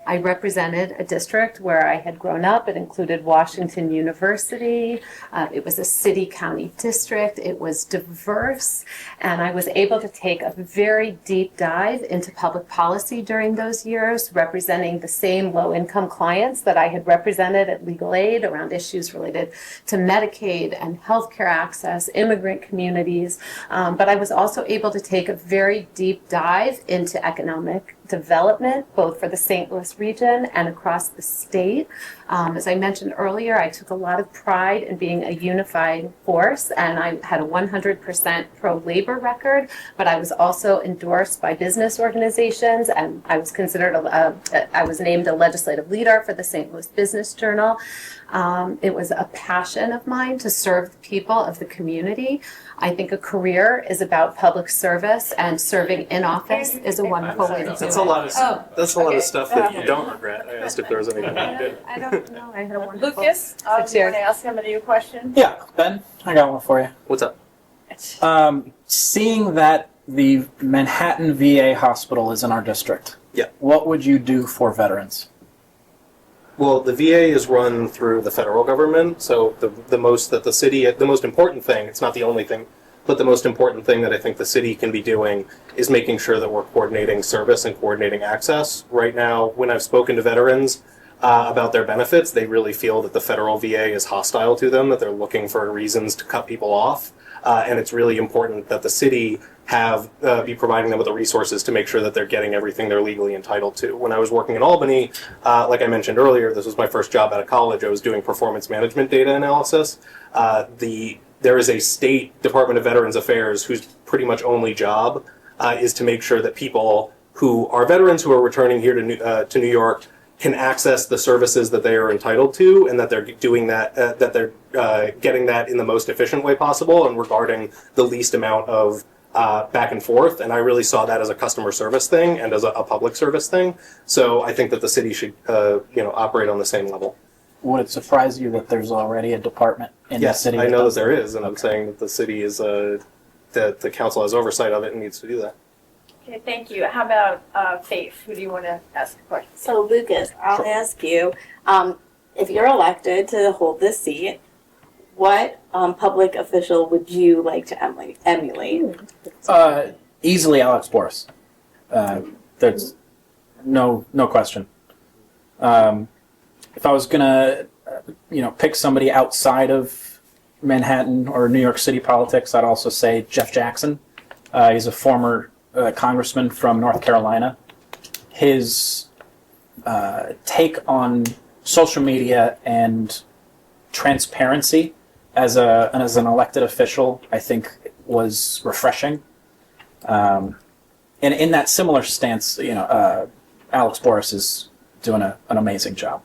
I represented a district where I had grown up. It included Washington University. It was a city-county district. It was diverse, and I was able to take a very deep dive into public policy during those years, representing the same low-income clients that I had represented at Legal Aid around issues related to Medicaid and healthcare access, immigrant communities. But I was also able to take a very deep dive into economic development, both for the St. Louis region and across the state. As I mentioned earlier, I took a lot of pride in being a unified force, and I had a 100% pro-labor record, but I was also endorsed by business organizations, and I was considered, I was named a legislative leader for the St. Louis Business Journal. It was a passion of mine to serve the people of the community. I think a career is about public service, and serving in office is a wonderful way to do it. That's a lot of stuff that you don't regret. I asked if there was anything you did. I don't know. I had a wonderful Lucas, do you want 6 years. to ask somebody a question? Yeah, Ben, I got one for you. What's up? Seeing that the Manhattan VA hospital is in our district, Yeah. what would you do for veterans? Well, the VA is run through the federal government, so the most important thing, it's not the only thing But the most important thing that I think the city can be doing is making sure that we're coordinating service and coordinating access. Right now, when I've spoken to veterans about their benefits, they really feel that the federal VA is hostile to them, that they're looking for reasons to cut people off. And it's really important that the city be providing them with the resources to make sure that they're getting everything they're legally entitled to. When I was working in Albany, like I mentioned earlier, this was my first job out of college. I was doing performance management data analysis. There is a state Department of Veterans Affairs whose pretty much only job is to make sure that people who are veterans who are returning here to New York can access the services that they are entitled to, and that they're doing that, that they're getting that in the most efficient way possible, and regarding the least amount of back and forth. And I really saw that as a customer service thing and as a public service thing. So I think that the city should, operate on the same level. Would it surprise you that there's already a department in the city? Yes, I know does that there is, and I'm saying that the city is, that the council has oversight of it and needs to do that. Okay, thank you. How about Faith? Who do you want to ask a question? So Lucas, I'll ask you, if you're elected to hold this seat, what public official would you like to emulate? Easily Alex Boris. There's no question. If I was gonna, pick somebody outside of Manhattan or New York City politics, I'd also say Jeff Jackson. He's a former congressman from North Carolina. His take on social media and transparency as an elected official, I think, was refreshing. And in that similar stance, Alex Boris is doing an amazing job.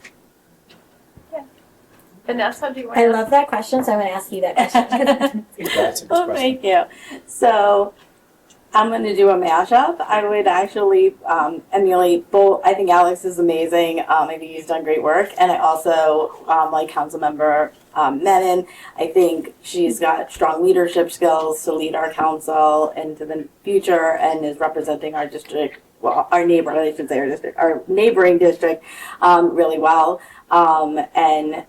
Vanessa, do you want to I love that question, so I'm going to ask you that question. That's a good Oh, question. thank you. So I'm going to do a mashup. I would actually emulate both. I think Alex is amazing. I think he's done great work. And I also like Councilmember Menon. I think she's got strong leadership skills to lead our council into the future and is representing our district, well, our neighborhood, I should say our district, our neighboring district really well. And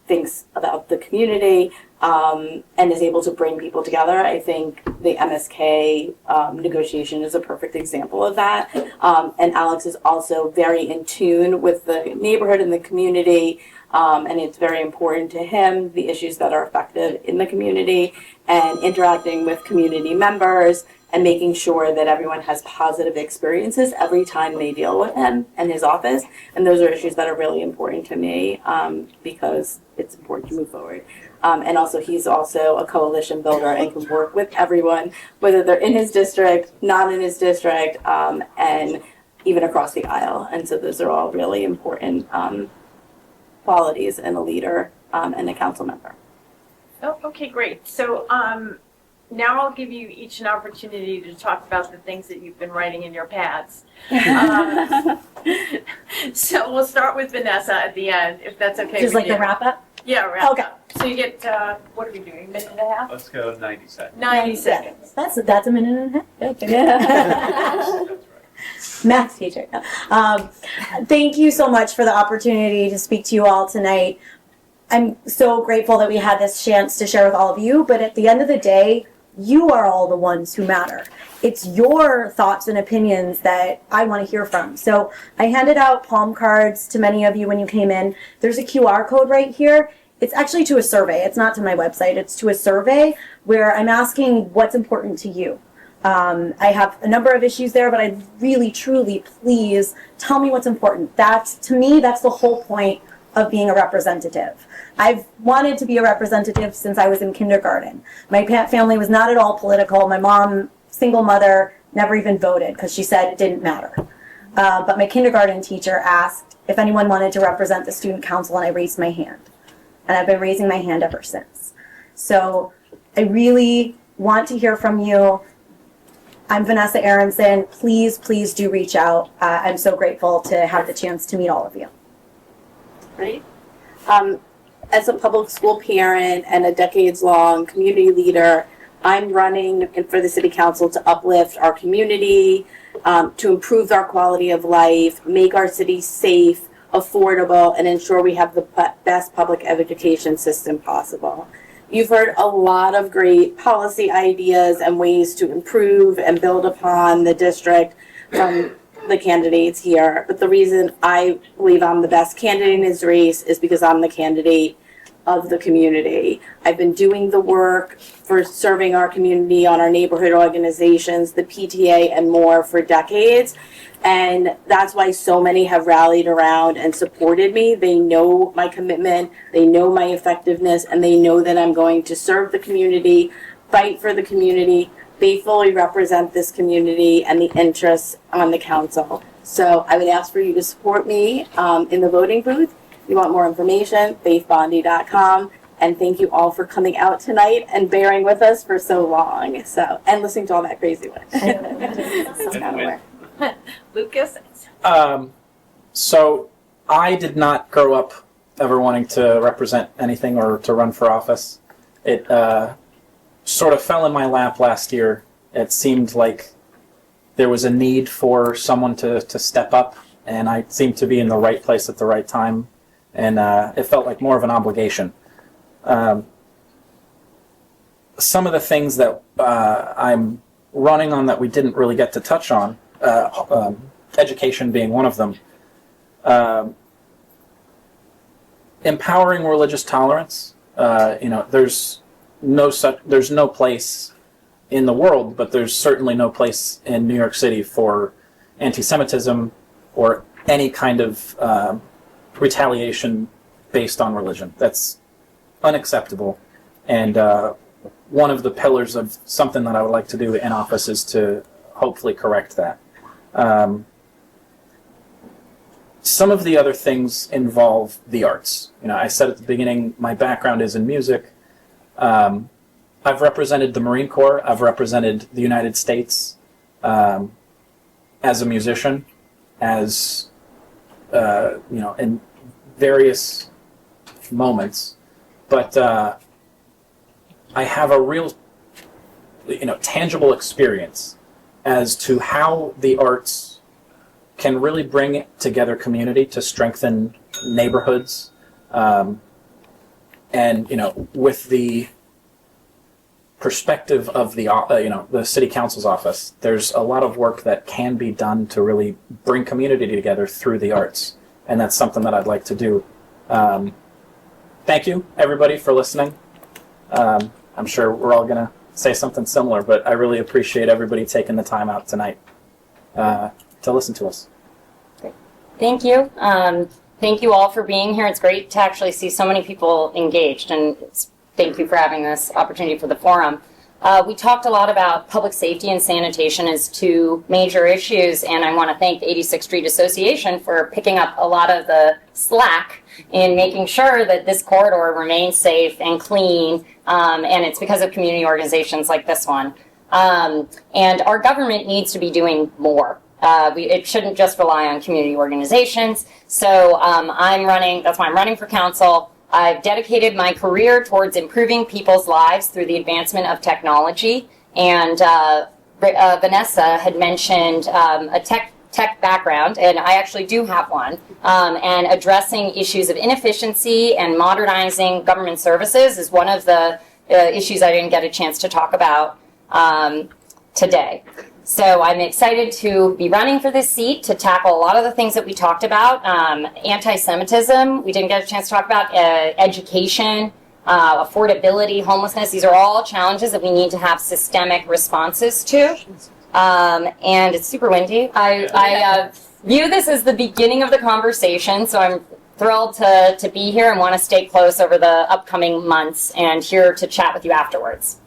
thinks about the community and is able to bring people together. I think the MSK negotiation is a perfect example of that. And Alex is also very in tune with the neighborhood and the community, and it's very important to him, the issues that are affected in the community, and interacting with community members and making sure that everyone has positive experiences every time they deal with him and his office. And those are issues that are really important to me because it's important to move forward. And also, he's also a coalition builder and can work with everyone, whether they're in his district, not in his district, and even across the aisle. And so those are all really important qualities in a leader and a council member. Oh, okay, great. So now I'll give you each an opportunity to talk about the things that you've been writing in your pads. So we'll start with Vanessa at the end, if that's okay Just with like you. the wrap up? Yeah, wrap Okay. up. So you get, what are we doing, a minute and a half? Let's go 90 seconds. 90 seconds. That's a minute and a half. Yeah. Math teacher. No. Thank you so much for the opportunity to speak to you all tonight. I'm so grateful that we had this chance to share with all of you, but at the end of the day, you are all the ones who matter. It's your thoughts and opinions that I want to hear from. So I handed out palm cards to many of you when you came in. There's a QR code right here. It's actually to a survey. It's not to my website. It's to a survey where I'm asking what's important to you. I have a number of issues there, but I'd really, truly, please tell me what's important. To me, that's the whole point of being a representative. I've wanted to be a representative since I was in kindergarten. My family was not at all political. My mom, single mother, never even voted because she said it didn't matter. But my kindergarten teacher asked if anyone wanted to represent the student council, and I raised my hand. And I've been raising my hand ever since. So I really want to hear from you. I'm Vanessa Aronson. Please, please do reach out. I'm so grateful to have the chance to meet all of you. Right? As a public school parent and a decades-long community leader, I'm running for the city council to uplift our community, to improve our quality of life, make our city safe, affordable, and ensure we have the best public education system possible. You've heard a lot of great policy ideas and ways to improve and build upon the district from the candidates here. But the reason I believe I'm the best candidate in this race is because I'm the candidate of the community. I've been doing the work for serving our community on our neighborhood organizations, the PTA, and more for decades. And that's why so many have rallied around and supported me. They know my commitment, they know my effectiveness, and they know that I'm going to serve the community, fight for the community, faithfully represent this community and the interests on the council. So I would ask for you to support me in the voting booth. If you want more information, faithbondi.com. And thank you all for coming out tonight and bearing with us for so long. And listening to all that crazy one. It's kind of weird. Lucas? So I did not grow up ever wanting to represent anything or to run for office. It sort of fell in my lap last year. It seemed like there was a need for someone to step up, and I seemed to be in the right place at the right time, and it felt like more of an obligation. Some of the things that I'm running on that we didn't really get to touch on, education being one of them. Empowering religious tolerance. There's no place in the world, but there's certainly no place in New York City for anti-Semitism or any kind of retaliation based on religion. That's unacceptable. And one of the pillars of something that I would like to do in office is to hopefully correct that. Some of the other things involve the arts. I said at the beginning, my background is in music. I've represented the Marine Corps. I've represented the United States as a musician, as in various moments. But I have a real, tangible experience as to how the arts can really bring together community to strengthen neighborhoods. And, with the perspective of the city council's office, there's a lot of work that can be done to really bring community together through the arts. And that's something that I'd like to do. Thank you, everybody, for listening. I'm sure we're all going to say something similar, but I really appreciate everybody taking the time out tonight to listen to us. Great. Thank you. Thank you all for being here. It's great to actually see so many people engaged, and thank you for having this opportunity for the forum. We talked a lot about public safety and sanitation as two major issues, and I want to thank the 86th Street Association for picking up a lot of the slack in making sure that this corridor remains safe and clean, and it's because of community organizations like this one. And our government needs to be doing more. It shouldn't just rely on community organizations. So that's why I'm running for council. I've dedicated my career towards improving people's lives through the advancement of technology. And Vanessa had mentioned a tech background, and I actually do have one, and addressing issues of inefficiency and modernizing government services is one of the issues I didn't get a chance to talk about today. So I'm excited to be running for this seat to tackle a lot of the things that we talked about. Anti-Semitism, we didn't get a chance to talk about. Education, affordability, homelessness. These are all challenges that we need to have systemic responses to. And it's super windy. I view this as the beginning of the conversation, so I'm thrilled to be here and want to stay close over the upcoming months and here to chat with you afterwards.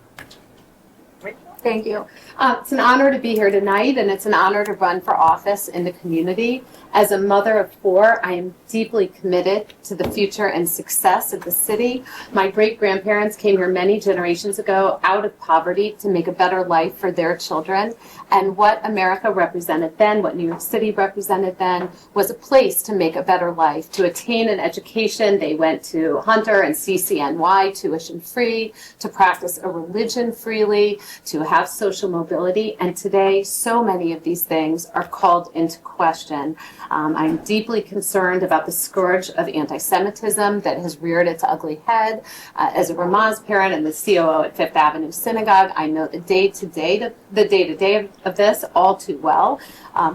Thank you. It's an honor to be here tonight, and it's an honor to run for office in the community. As a mother of 4, I am deeply committed to the future and success of the city. My great-grandparents came here many generations ago out of poverty to make a better life for their children. And what America represented then, what New York City represented then, was a place to make a better life. To attain an education, they went to Hunter and CCNY, tuition-free, to practice a religion freely, to have social mobility, accountability. And today, so many of these things are called into question. I'm deeply concerned about the scourge of anti-Semitism that has reared its ugly head. As a Ramaz parent and the COO at Fifth Avenue Synagogue, I know the day-to-day of this all too well.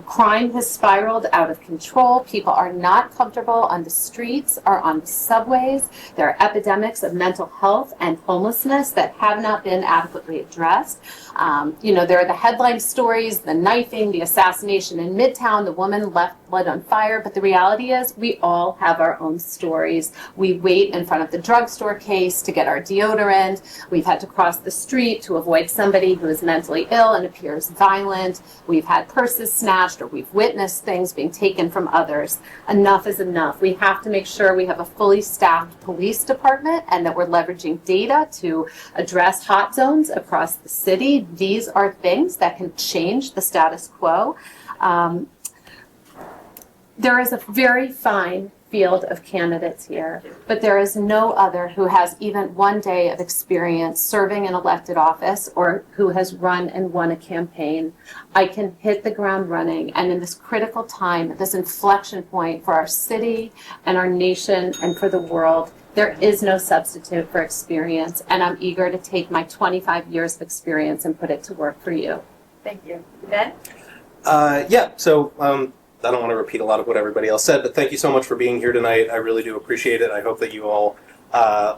Crime has spiraled out of control. People are not comfortable on the streets or on the subways. There are epidemics of mental health and homelessness that have not been adequately addressed. There are the headline stories, the knifing, the assassination in Midtown, the woman left lit on fire, but the reality is we all have our own stories. We wait in front of the drugstore case to get our deodorant. We've had to cross the street to avoid somebody who is mentally ill and appears violent. We've had purses snatched, or we've witnessed things being taken from others. Enough is enough. We have to make sure we have a fully staffed police department and that we're leveraging data to address hot zones across the city. These are things that can change the status quo. There is a very fine field of candidates here, but there is no other who has even one day of experience serving an elected office or who has run and won a campaign. I can hit the ground running, and in this critical time, at this inflection point for our city and our nation and for the world, there is no substitute for experience, and I'm eager to take my 25 years of experience and put it to work for you. Thank you. Ben? I don't want to repeat a lot of what everybody else said, but thank you so much for being here tonight. I really do appreciate it. I hope that you all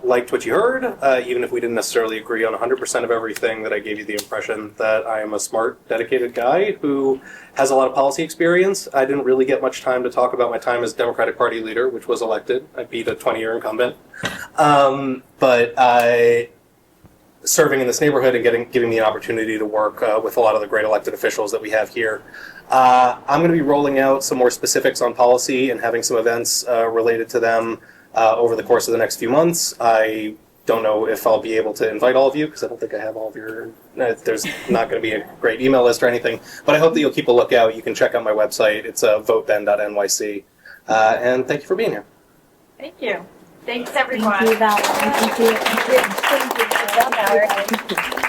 liked what you heard, even if we didn't necessarily agree on 100% of everything, that I gave you the impression that I am a smart, dedicated guy who has a lot of policy experience. I didn't really get much time to talk about my time as Democratic Party leader, which was elected. I beat a 20-year incumbent. But serving in this neighborhood and giving me an opportunity to work with a lot of the great elected officials that we have here. I'm going to be rolling out some more specifics on policy and having some events related to them over the course of the next few months. I don't know if I'll be able to invite all of you because I don't think I have all of your, there's not going to be a great email list or anything, but I hope that you'll keep a lookout. You can check out my website. It's voteben.nyc. And thank you for being here. Thank you. Thanks, everyone. Thank you, Val. Thank you. Thank you.